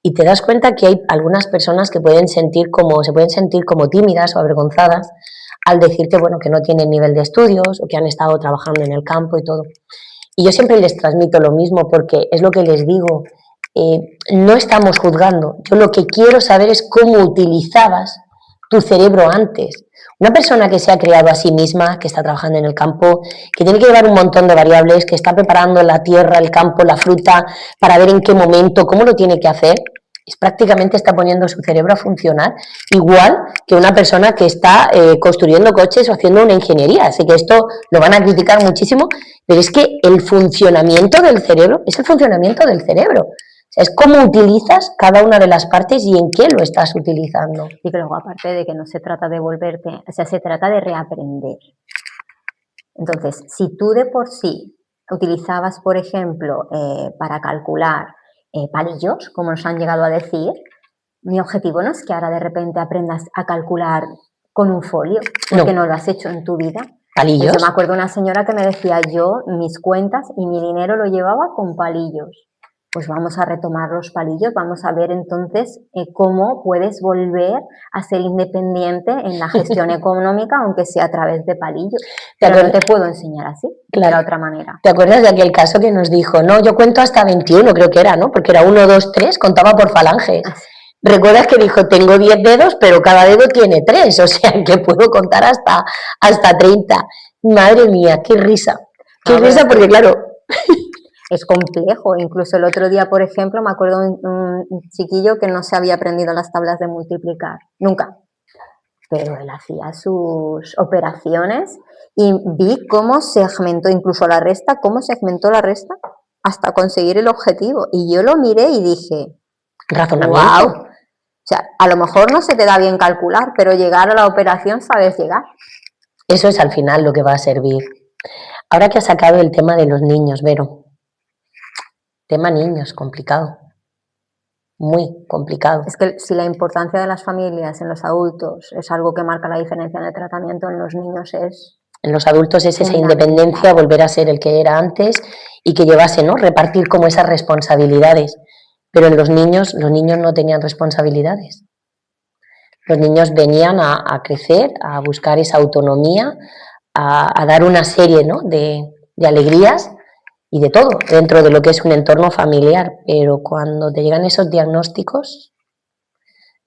Y te das cuenta que hay algunas personas que se pueden sentir como tímidas o avergonzadas al decirte, bueno, que no tienen nivel de estudios o que han estado trabajando en el campo y todo. Y yo siempre les transmito lo mismo porque es lo que les digo, no estamos juzgando. Yo lo que quiero saber es cómo utilizabas tu cerebro antes. Una persona que se ha creado a sí misma, que está trabajando en el campo, que tiene que llevar un montón de variables, que está preparando la tierra, el campo, la fruta, para ver en qué momento, cómo lo tiene que hacer, prácticamente está poniendo su cerebro a funcionar igual que una persona que está construyendo coches o haciendo una ingeniería. Así que esto lo van a criticar muchísimo, pero es que el funcionamiento del cerebro es el funcionamiento del cerebro. O sea, es cómo utilizas cada una de las partes y en qué lo estás utilizando. Y que luego, aparte de que no se trata de volverte, o sea, se trata de reaprender. Entonces, si tú de por sí utilizabas, por ejemplo, para calcular palillos, como nos han llegado a decir, mi objetivo no es que ahora de repente aprendas a calcular con un folio, porque no lo has hecho en tu vida. ¿Palillos? Pues yo me acuerdo de una señora que me decía, yo mis cuentas y mi dinero lo llevaba con palillos. Pues vamos a retomar los palillos, vamos a ver entonces cómo puedes volver a ser independiente en la gestión económica, aunque sea a través de palillos. Pero no te puedo enseñar así, claro, de otra manera. ¿Te acuerdas de aquel caso que nos dijo, no, yo cuento hasta 21, creo que era, ¿no? Porque era 1, 2, 3, contaba por falanges. ¿Recuerdas que dijo, tengo 10 dedos, pero cada dedo tiene 3? O sea, que puedo contar hasta 30. Madre mía, qué risa. Qué risa porque, claro... Es complejo. Incluso el otro día, por ejemplo, me acuerdo de un chiquillo que no se había aprendido las tablas de multiplicar. Nunca. Pero él hacía sus operaciones y vi cómo segmentó incluso la resta, hasta conseguir el objetivo. Y yo lo miré y dije... Razonamiento. ¡Wow! O sea, a lo mejor no se te da bien calcular, pero llegar a la operación sabes llegar. Eso es al final lo que va a servir. Ahora que has sacado el tema de los niños, Vero. Tema niños, complicado. Muy complicado. Es que si la importancia de las familias en los adultos es algo que marca la diferencia en el tratamiento, en los niños es... En los adultos es esa independencia, volver a ser el que era antes y que llevase, ¿no? Repartir como esas responsabilidades. Pero en los niños no tenían responsabilidades. Los niños venían a crecer, a buscar esa autonomía, a dar una serie, ¿no? de alegrías y de todo dentro de lo que es un entorno familiar. Pero cuando te llegan esos diagnósticos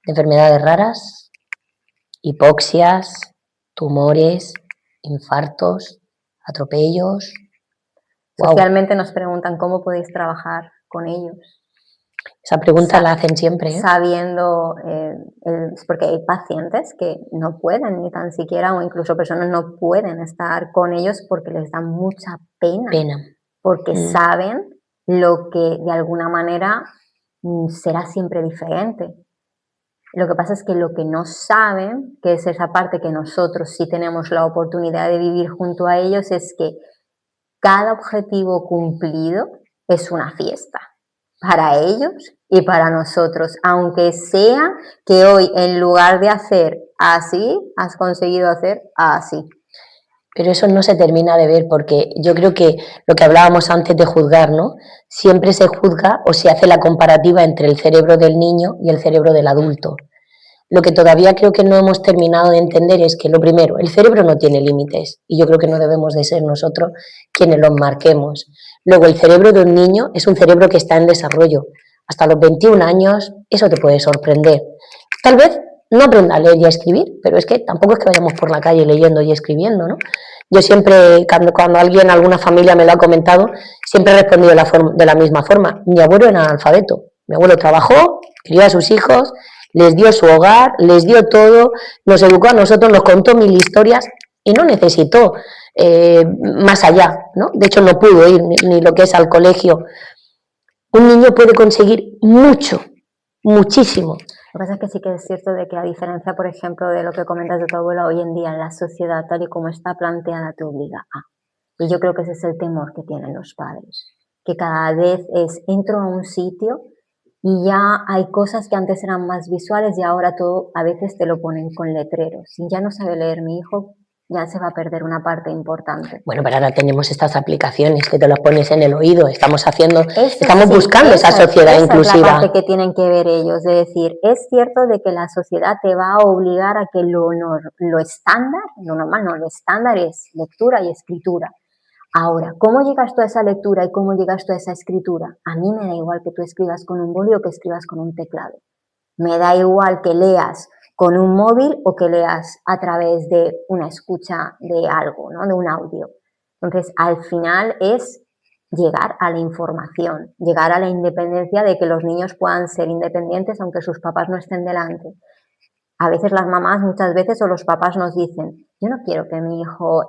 de enfermedades raras, hipoxias, tumores, infartos, atropellos... Socialmente nos preguntan cómo podéis trabajar con ellos. Esa pregunta la hacen siempre, ¿eh? Sabiendo, porque hay pacientes que no pueden ni tan siquiera, o incluso personas no pueden estar con ellos porque les da mucha pena. Porque saben lo que de alguna manera será siempre diferente. Lo que pasa es que lo que no saben, que es esa parte que nosotros sí tenemos la oportunidad de vivir junto a ellos, es que cada objetivo cumplido es una fiesta para ellos y para nosotros, aunque sea que hoy en lugar de hacer así, has conseguido hacer así. Pero eso no se termina de ver porque yo creo que lo que hablábamos antes de juzgar, ¿no? Siempre se juzga o se hace la comparativa entre el cerebro del niño y el cerebro del adulto. Lo que todavía creo que no hemos terminado de entender es que, lo primero, el cerebro no tiene límites y yo creo que no debemos de ser nosotros quienes los marquemos. Luego, el cerebro de un niño es un cerebro que está en desarrollo. Hasta los 21 años eso te puede sorprender. Tal vez no aprenda a leer y a escribir, pero es que tampoco es que vayamos por la calle leyendo y escribiendo, ¿no? Yo siempre, cuando alguien, alguna familia me lo ha comentado, siempre he respondido de la misma forma. Mi abuelo era analfabeto. Mi abuelo trabajó, crió a sus hijos, les dio su hogar, les dio todo, nos educó a nosotros, nos contó 1000 historias y no necesitó más allá, ¿no? De hecho, no pudo ir ni lo que es al colegio. Un niño puede conseguir mucho, muchísimo. Lo que pasa es que sí que es cierto de que a diferencia, por ejemplo, de lo que comentas de tu abuela, hoy en día en la sociedad tal y como está planteada te obliga a. Y yo creo que ese es el temor que tienen los padres, que cada vez entro a un sitio y ya hay cosas que antes eran más visuales y ahora todo a veces te lo ponen con letreros. Si ya no sabe leer mi hijo, ya se va a perder una parte importante. Bueno, pero ahora tenemos estas aplicaciones que te las pones en el oído, estamos buscando esa sociedad inclusiva. Esa es la parte que tienen que ver ellos, de decir, es cierto de que la sociedad te va a obligar a que lo estándar, lo normal no, lo estándar es lectura y escritura. Ahora, ¿cómo llegas tú a esa lectura y cómo llegas tú a esa escritura? A mí me da igual que tú escribas con un boli o que escribas con un teclado. Me da igual que leas con un móvil o que leas a través de una escucha de algo, ¿no? De un audio. Entonces, al final es llegar a la información, llegar a la independencia de que los niños puedan ser independientes aunque sus papás no estén delante. A veces las mamás, muchas veces, o los papás nos dicen, yo no quiero que mi hijo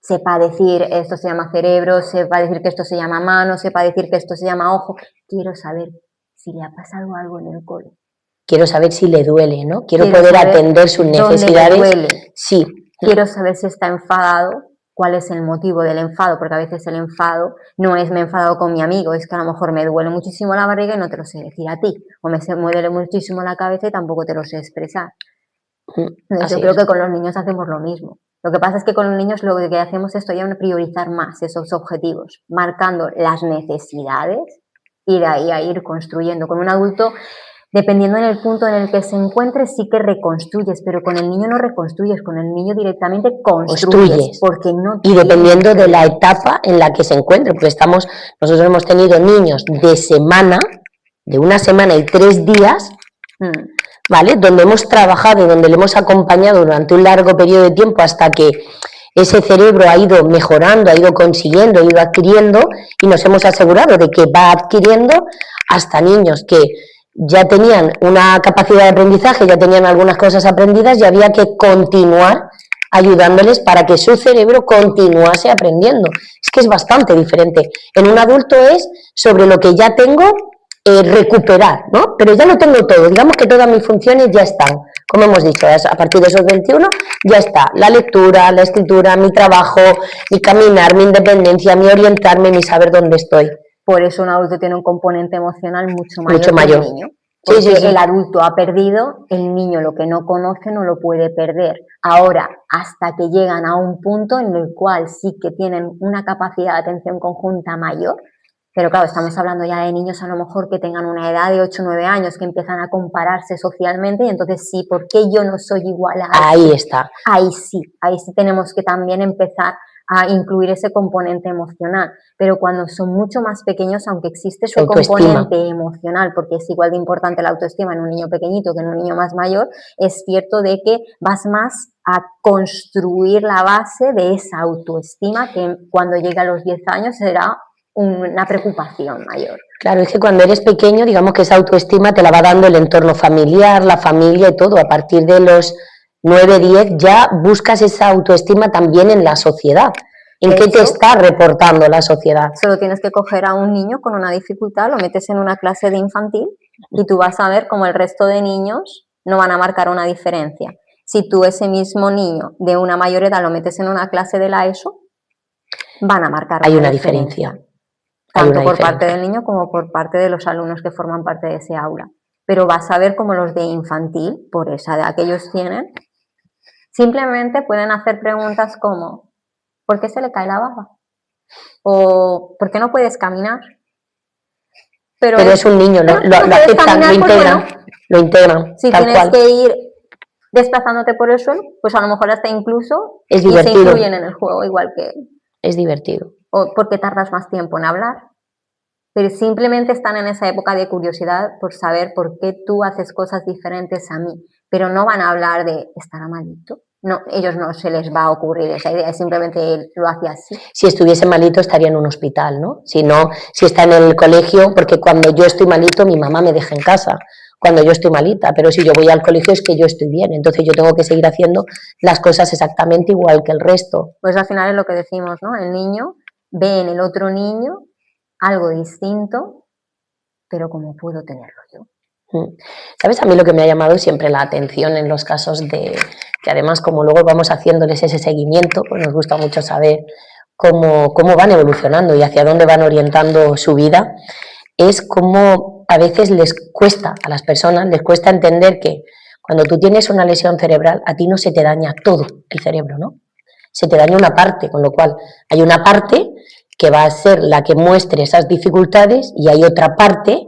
sepa decir esto se llama cerebro, sepa decir que esto se llama mano, sepa decir que esto se llama ojo. Quiero saber si le ha pasado algo en el cole. Quiero saber si le duele, ¿no? Quiero poder atender sus necesidades. ¿Dónde le duele? Sí. Quiero saber si está enfadado cuál es el motivo del enfado, porque a veces el enfado no es me he enfadado con mi amigo, es que a lo mejor me duele muchísimo la barriga y no te lo sé decir a ti, o me duele muchísimo la cabeza y tampoco te lo sé expresar. Yo creo que con los niños hacemos lo mismo. Lo que pasa es que con los niños lo que hacemos es todavía priorizar más esos objetivos, marcando las necesidades y de ahí a ir construyendo. Con un adulto, dependiendo en el punto en el que se encuentre, sí que reconstruyes, pero con el niño no reconstruyes, con el niño directamente construyes. Porque no y dependiendo de la etapa en la que se encuentre, porque nosotros hemos tenido niños de una semana y 3 días, ¿vale? Donde hemos trabajado y donde le hemos acompañado durante un largo periodo de tiempo hasta que ese cerebro ha ido mejorando, ha ido consiguiendo, ha ido adquiriendo, y nos hemos asegurado de que va adquiriendo hasta niños que ya tenían una capacidad de aprendizaje, ya tenían algunas cosas aprendidas y había que continuar ayudándoles para que su cerebro continuase aprendiendo. Es que es bastante diferente. En un adulto es sobre lo que ya tengo, recuperar, ¿no? Pero ya lo tengo todo, digamos que todas mis funciones ya están, como hemos dicho, a partir de esos 21 ya está, la lectura, la escritura, mi trabajo, mi caminar, mi independencia, mi orientarme, mi saber dónde estoy. Por eso un adulto tiene un componente emocional mucho mayor que el niño. Porque sí. El adulto ha perdido, el niño lo que no conoce no lo puede perder. Ahora, hasta que llegan a un punto en el cual sí que tienen una capacidad de atención conjunta mayor, pero claro, estamos hablando ya de niños a lo mejor que tengan una edad de 8 o 9 años, que empiezan a compararse socialmente y entonces sí, ¿por qué yo no soy igual a él? Ahí está. Ahí sí tenemos que también empezar a incluir ese componente emocional, pero cuando son mucho más pequeños, aunque existe ese componente emocional, porque es igual de importante la autoestima en un niño pequeñito que en un niño más mayor, es cierto de que vas más a construir la base de esa autoestima que cuando llegue a los 10 años será una preocupación mayor. Claro, es que cuando eres pequeño, digamos que esa autoestima te la va dando el entorno familiar, la familia y todo. A partir de los 9, 10 ya buscas esa autoestima también en la sociedad. ¿En qué te está reportando la sociedad? Solo tienes que coger a un niño con una dificultad, lo metes en una clase de infantil y tú vas a ver cómo el resto de niños no van a marcar una diferencia. Si tú ese mismo niño de una mayor edad lo metes en una clase de la ESO, van a marcar una diferencia. Tanto por parte del niño como por parte de los alumnos que forman parte de ese aula. Pero vas a ver cómo los de infantil, por esa edad que ellos tienen, simplemente pueden hacer preguntas como ¿por qué se le cae la baba? O ¿por qué no puedes caminar? Pero es un niño, ¿no? Lo aceptan, lo integran. Si tienes que ir desplazándote por el suelo, pues a lo mejor hasta incluso es divertido. Se incluyen en el juego igual que él. Es divertido. O porque tardas más tiempo en hablar, pero simplemente están en esa época de curiosidad por saber por qué tú haces cosas diferentes a mí, pero no van a hablar de estará malito. No, ellos no se les va a ocurrir esa idea, simplemente él lo hace así. Si estuviese malito estaría en un hospital, ¿no? Si está en el colegio, porque cuando yo estoy malito mi mamá me deja en casa, cuando yo estoy malita, pero si yo voy al colegio es que yo estoy bien, entonces yo tengo que seguir haciendo las cosas exactamente igual que el resto. Pues al final es lo que decimos, ¿no? El niño ve en el otro niño algo distinto, pero como puedo tenerlo yo. ¿Sabes? A mí lo que me ha llamado siempre la atención en los casos de que además como luego vamos haciéndoles ese seguimiento, pues nos gusta mucho saber cómo van evolucionando y hacia dónde van orientando su vida, es cómo a veces les cuesta a las personas, les cuesta entender que cuando tú tienes una lesión cerebral a ti no se te daña todo el cerebro, ¿no? Se te daña una parte, con lo cual hay una parte que va a ser la que muestre esas dificultades y hay otra parte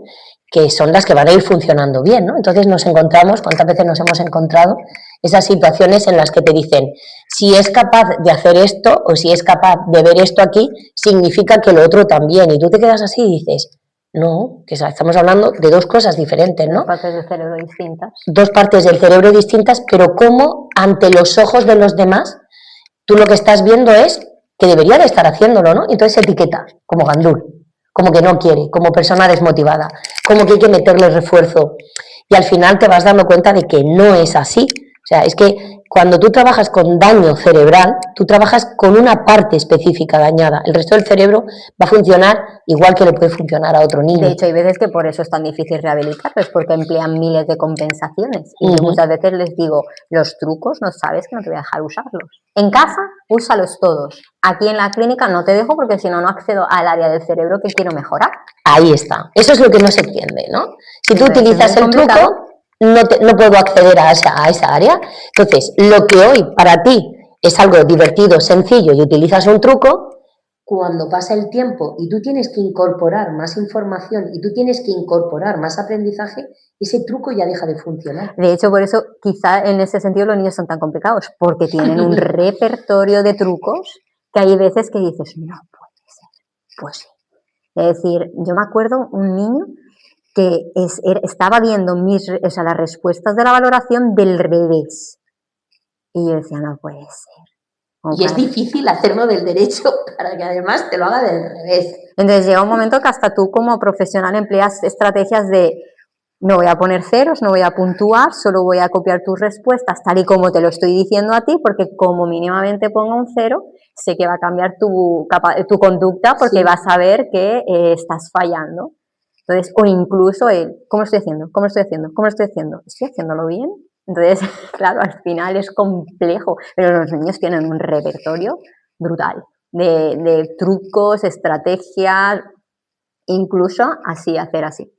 que son las que van a ir funcionando bien, ¿no? Entonces nos encontramos, ¿cuántas veces nos hemos encontrado esas situaciones en las que te dicen si es capaz de hacer esto o si es capaz de ver esto aquí, significa que lo otro también, y tú te quedas así y dices, no, que estamos hablando de dos cosas diferentes, ¿no? Dos partes del cerebro distintas. Dos partes del cerebro distintas, pero cómo ante los ojos de los demás tú lo que estás viendo es que debería de estar haciéndolo, ¿no? Entonces etiqueta como gandul, como que no quiere, como persona desmotivada, como que hay que meterle refuerzo. Y al final te vas dando cuenta de que no es así. O sea, es que cuando tú trabajas con daño cerebral, tú trabajas con una parte específica dañada. El resto del cerebro va a funcionar igual que le puede funcionar a otro niño. De hecho, hay veces que por eso es tan difícil rehabilitarlos, porque emplean miles de compensaciones. Y yo muchas veces les digo, los trucos no sabes que no te voy a dejar usarlos. En casa úsalos todos. Aquí en la clínica no te dejo porque si no, no accedo al área del cerebro que quiero mejorar. Ahí está. Eso es lo que no se entiende, ¿no? Si tú Entonces, utilizas es muy el truco, complicado. no puedo acceder a esa área. Entonces, lo que hoy para ti es algo divertido, sencillo y utilizas un truco, cuando pasa el tiempo y tú tienes que incorporar más información y tú tienes que incorporar más aprendizaje, ese truco ya deja de funcionar. De hecho, por eso quizá en ese sentido los niños son tan complicados, porque tienen un repertorio de trucos que hay veces que dices, no puede ser. Pues sí. Es decir, yo me acuerdo un niño que estaba viendo las respuestas de la valoración del revés. Y yo decía, no puede ser. Y es difícil hacerlo del derecho para que además te lo haga del revés. Entonces llega un momento que hasta tú como profesional empleas estrategias de no voy a poner ceros, no voy a puntuar, solo voy a copiar tus respuestas tal y como te lo estoy diciendo a ti, porque como mínimamente ponga un cero, sé que va a cambiar tu conducta porque Sí. vas a ver que estás fallando. Entonces, o incluso ¿cómo lo estoy haciendo? ¿Cómo lo estoy haciendo? ¿Cómo lo estoy haciendo? ¿Estoy haciéndolo bien? Entonces, claro, al final es complejo, pero los niños tienen un repertorio brutal de trucos, estrategias, incluso hacer así,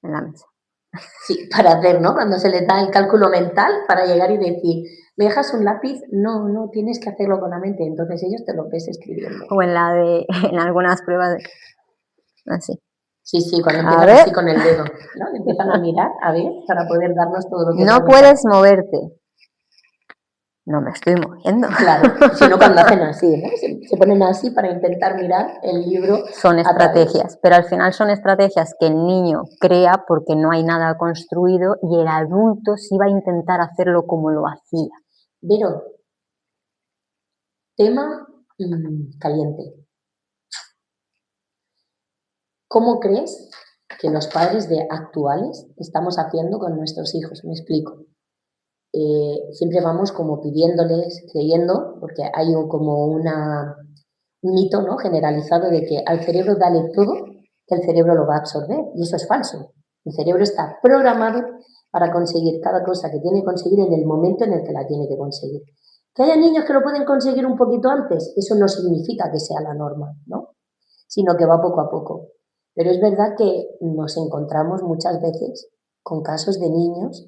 en la mesa. Sí, para hacer, ¿no? Cuando se les da el cálculo mental para llegar y decir, ¿me dejas un lápiz? No, no, tienes que hacerlo con la mente. Entonces ellos te lo ves escribiendo. O en algunas pruebas así. Sí, cuando empiezan así con el dedo, ¿no? Empiezan a mirar, a ver, para poder darnos todo lo que no puedes moverte. No me estoy moviendo. Claro, sino cuando hacen así, ¿no? Se ponen así para intentar mirar el libro. Son estrategias, pero al final son estrategias que el niño crea porque no hay nada construido y el adulto sí va a intentar hacerlo como lo hacía. Vero, tema caliente. ¿Cómo crees que los padres de actuales estamos haciendo con nuestros hijos? Me explico. Siempre vamos como pidiéndoles, creyendo, porque hay como un mito, ¿no?, generalizado de que al cerebro dale todo, que el cerebro lo va a absorber, y eso es falso. El cerebro está programado para conseguir cada cosa que tiene que conseguir en el momento en el que la tiene que conseguir. Que haya niños que lo pueden conseguir un poquito antes, eso no significa que sea la norma, ¿no?, sino que va poco a poco. Pero es verdad que nos encontramos muchas veces con casos de niños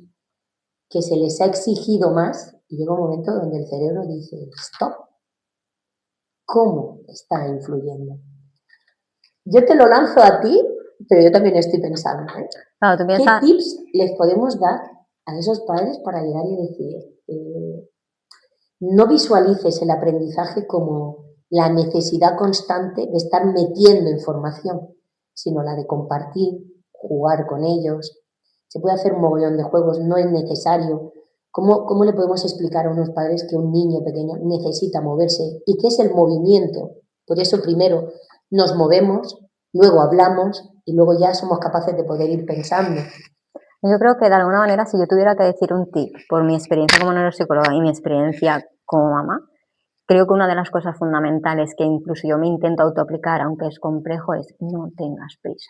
que se les ha exigido más y llega un momento donde el cerebro dice, stop, ¿cómo está influyendo? Yo te lo lanzo a ti, pero yo también estoy pensando, ¿eh? Claro, ¿tú piensas? ¿Qué tips les podemos dar a esos padres para llegar y decir, no visualices el aprendizaje como la necesidad constante de estar metiendo información, sino la de compartir, jugar con ellos? Se puede hacer un mogollón de juegos, no es necesario. ¿Cómo le podemos explicar a unos padres que un niño pequeño necesita moverse y qué es el movimiento? Por eso primero nos movemos, luego hablamos y luego ya somos capaces de poder ir pensando. Yo creo que de alguna manera, si yo tuviera que decir un tip por mi experiencia como neuropsicóloga y mi experiencia como mamá, creo que una de las cosas fundamentales que incluso yo me intento autoaplicar, aunque es complejo, es no tengas prisa.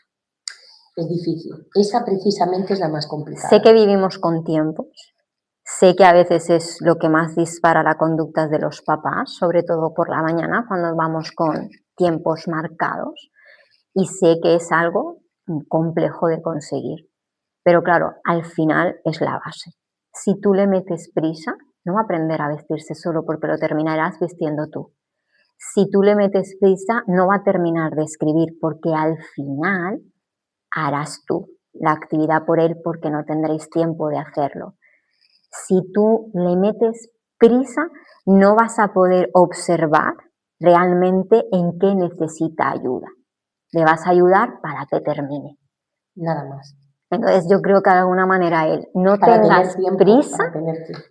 Es difícil. Esa precisamente es la más complicada. Sé que vivimos con tiempos, sé que a veces es lo que más dispara la conducta de los papás, sobre todo por la mañana cuando vamos con tiempos marcados, y sé que es algo complejo de conseguir. Pero claro, al final es la base. Si tú le metes prisa, no va a aprender a vestirse solo porque lo terminarás vistiendo tú. Si tú le metes prisa, no va a terminar de escribir porque al final harás tú la actividad por él porque no tendréis tiempo de hacerlo. Si tú le metes prisa, no vas a poder observar realmente en qué necesita ayuda. Le vas a ayudar para que termine. Nada más. Entonces yo creo que de alguna manera él no para tengas tiempo, prisa,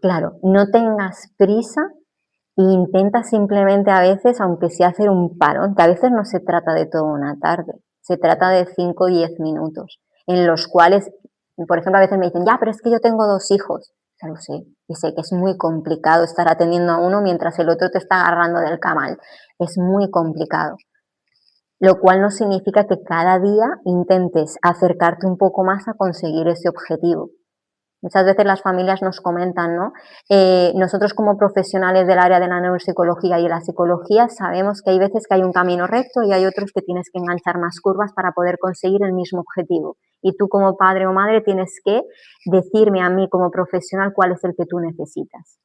claro, no tengas prisa e intenta simplemente a veces, aunque sea hacer un parón, que a veces no se trata de toda una tarde, se trata de 5 o 10 minutos, en los cuales, por ejemplo, a veces me dicen, ya, pero es que yo tengo 2 hijos, ya lo sé, y sé que es muy complicado estar atendiendo a uno mientras el otro te está agarrando del camal, es muy complicado. Lo cual no significa que cada día intentes acercarte un poco más a conseguir ese objetivo. Muchas veces las familias nos comentan, ¿no? Nosotros como profesionales del área de la neuropsicología y de la psicología sabemos que hay veces que hay un camino recto y hay otros que tienes que enganchar más curvas para poder conseguir el mismo objetivo. Y tú como padre o madre tienes que decirme a mí como profesional cuál es el que tú necesitas.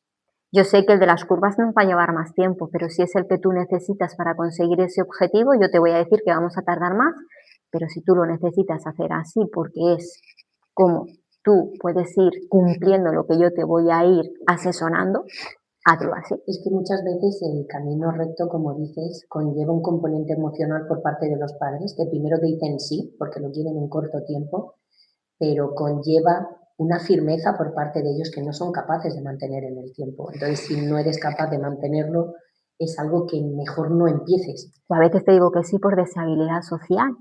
Yo sé que el de las curvas nos va a llevar más tiempo, pero si es el que tú necesitas para conseguir ese objetivo, yo te voy a decir que vamos a tardar más, pero si tú lo necesitas hacer así porque es como tú puedes ir cumpliendo lo que yo te voy a ir asesorando, hazlo así. Es que muchas veces el camino recto, como dices, conlleva un componente emocional por parte de los padres, que primero te dicen sí, porque lo quieren en corto tiempo, pero conlleva una firmeza por parte de ellos que no son capaces de mantener en el tiempo. Entonces, si no eres capaz de mantenerlo, es algo que mejor no empieces. O a veces te digo que sí por deshabilidad social,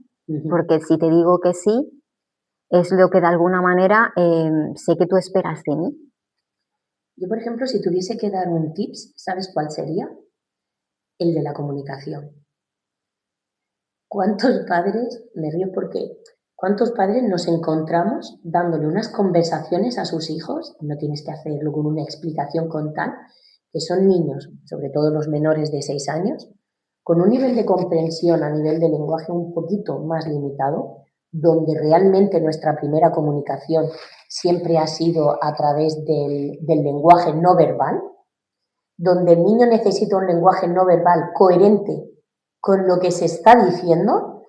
porque si te digo que sí, es lo que de alguna manera sé que tú esperas de mí. Yo, por ejemplo, si tuviese que dar un tips, ¿sabes cuál sería? El de la comunicación. ¿Cuántos padres, me río porque, cuántos padres nos encontramos dándole unas conversaciones a sus hijos, no tienes que hacerlo con una explicación con tal, que son niños, sobre todo los menores de 6 años, con un nivel de comprensión a nivel de lenguaje un poquito más limitado, donde realmente nuestra primera comunicación siempre ha sido a través del lenguaje no verbal, donde el niño necesita un lenguaje no verbal coherente con lo que se está diciendo,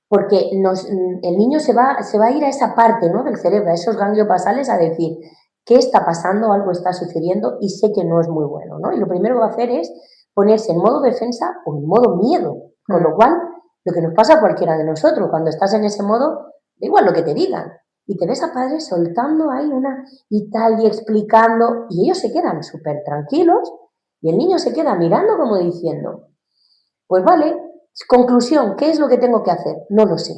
porque el niño se va a ir a esa parte, ¿no?, del cerebro, a esos ganglios basales, a decir, ¿qué está pasando? Algo está sucediendo y sé que no es muy bueno, ¿no? Y lo primero que va a hacer es ponerse en modo defensa o en modo miedo, con lo cual, lo que nos pasa a cualquiera de nosotros, cuando estás en ese modo, da igual lo que te digan, y te ves a padres soltando ahí una y tal, y explicando, y ellos se quedan súper tranquilos, y el niño se queda mirando como diciendo, pues vale, conclusión, ¿qué es lo que tengo que hacer? No lo sé.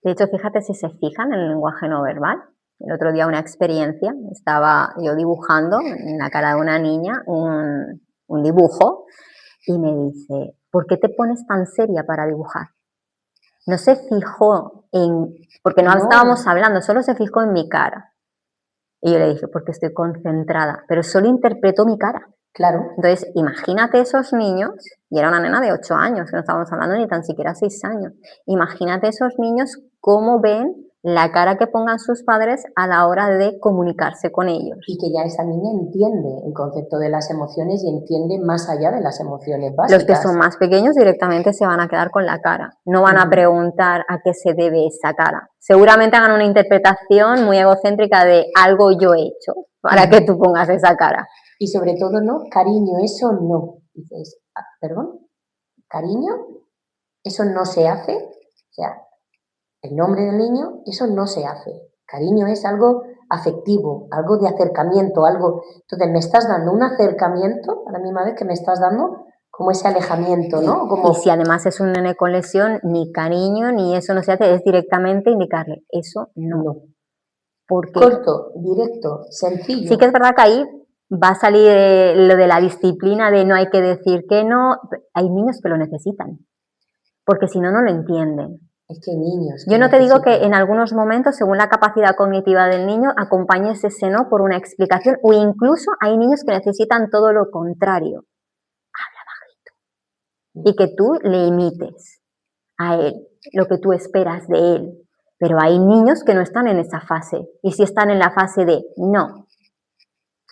De hecho, fíjate si se fijan en el lenguaje no verbal. El otro día una experiencia, estaba yo dibujando en la cara de una niña un dibujo y me dice, ¿por qué te pones tan seria para dibujar? No se fijó en, porque no estábamos hablando, solo se fijó en mi cara. Y yo le dije, porque estoy concentrada, pero solo interpretó mi cara. Claro. Entonces, imagínate esos niños, y era una nena de 8 años, que no estábamos hablando ni tan siquiera 6 años. Imagínate esos niños cómo ven la cara que pongan sus padres a la hora de comunicarse con ellos. Y que ya esa niña entiende el concepto de las emociones y entiende más allá de las emociones básicas. Los que son más pequeños directamente se van a quedar con la cara. No van a preguntar a qué se debe esa cara. Seguramente hagan una interpretación muy egocéntrica de algo yo he hecho para que tú pongas esa cara. Y sobre todo, ¿no? Cariño, eso no. Dices, ¿perdón? ¿Cariño? ¿Eso no se hace? O sea, el nombre del niño, eso no se hace. Cariño es algo afectivo, algo de acercamiento, algo... Entonces, me estás dando un acercamiento a la misma vez que me estás dando como ese alejamiento, ¿no? Como... Y si además es un nene con lesión, ni cariño, ni eso no se hace, es directamente indicarle, eso no. Porque corto, directo, sencillo. Sí que es verdad que ahí va a salir lo de la disciplina de no hay que decir que no. Hay niños que lo necesitan, porque si no, no lo entienden. Es que niños. Yo no te digo que en algunos momentos, según la capacidad cognitiva del niño, acompañes ese no por una explicación, o incluso hay niños que necesitan todo lo contrario. Habla bajito. Y que tú le imites a él lo que tú esperas de él. Pero hay niños que no están en esa fase, y sí están en la fase de no.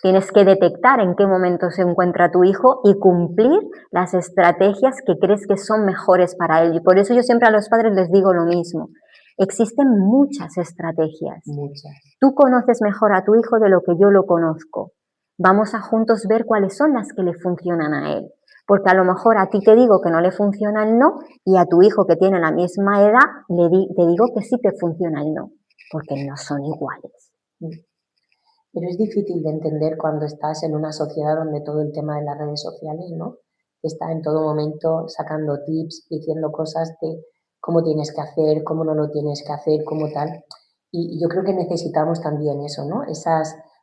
Tienes que detectar en qué momento se encuentra tu hijo y cumplir las estrategias que crees que son mejores para él. Y por eso yo siempre a los padres les digo lo mismo. Existen muchas estrategias. Muchas. Tú conoces mejor a tu hijo de lo que yo lo conozco. Vamos a juntos ver cuáles son las que le funcionan a él. Porque a lo mejor a ti te digo que no le funciona el no y a tu hijo que tiene la misma edad te digo que sí te funciona el no. Porque no son iguales. Pero es difícil de entender cuando estás en una sociedad donde todo el tema de las redes sociales, ¿no? Está en todo momento sacando tips, diciendo cosas de cómo tienes que hacer, cómo no lo tienes que hacer, cómo tal. Y yo creo que necesitamos también eso, ¿no?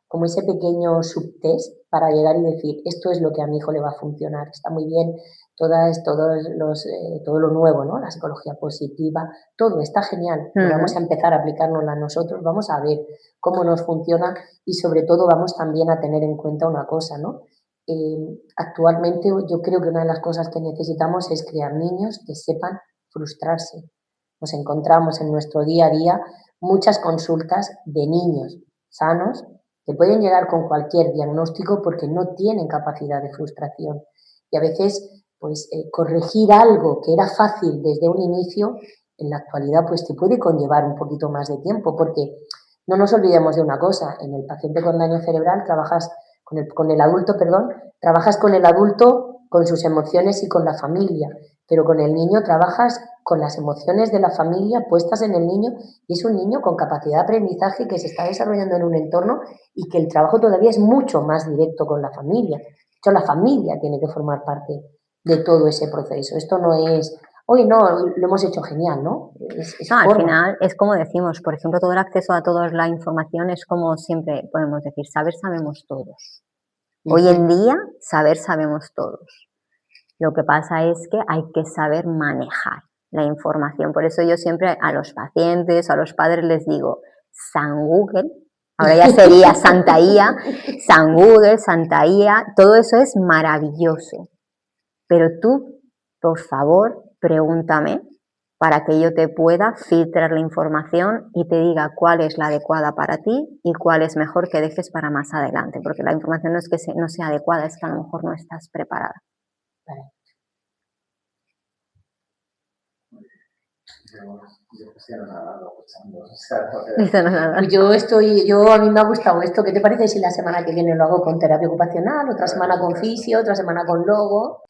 Como ese pequeño subtest para llegar y decir, esto es lo que a mi hijo le va a funcionar. Está muy bien todo lo nuevo, ¿no? La psicología positiva, todo está genial. Vamos a empezar a aplicárnosla nosotros, vamos a ver cómo nos funciona y sobre todo vamos también a tener en cuenta una cosa, ¿no? Actualmente yo creo que una de las cosas que necesitamos es crear niños que sepan frustrarse. Nos encontramos en nuestro día a día muchas consultas de niños sanos que pueden llegar con cualquier diagnóstico porque no tienen capacidad de frustración. Y a veces, pues, corregir algo que era fácil desde un inicio, en la actualidad, pues te puede conllevar un poquito más de tiempo, porque no nos olvidemos de una cosa, en el paciente con daño cerebral trabajas con el adulto, trabajas con el adulto, con sus emociones y con la familia, pero con el niño trabajas con las emociones de la familia puestas en el niño y es un niño con capacidad de aprendizaje que se está desarrollando en un entorno y que el trabajo todavía es mucho más directo con la familia. De hecho, la familia tiene que formar parte de todo ese proceso. Esto no es, hoy no, lo hemos hecho genial, ¿no? No, al final es como decimos, por ejemplo, todo el acceso a toda la información es como siempre podemos decir, saber sabemos todos. Hoy en día, saber sabemos todos. Lo que pasa es que hay que saber manejar la información. Por eso yo siempre a los pacientes, a los padres les digo, San Google, ahora ya sería Santa IA, San Google, Santa IA, todo eso es maravilloso. Pero tú, por favor, pregúntame para que yo te pueda filtrar la información y te diga cuál es la adecuada para ti y cuál es mejor que dejes para más adelante, porque la información no es que no sea adecuada, es que a lo mejor no estás preparada. Vale. Yo a mí me ha gustado esto. ¿Qué te parece si la semana que viene lo hago con terapia ocupacional, otra semana con fisio, otra semana con logo?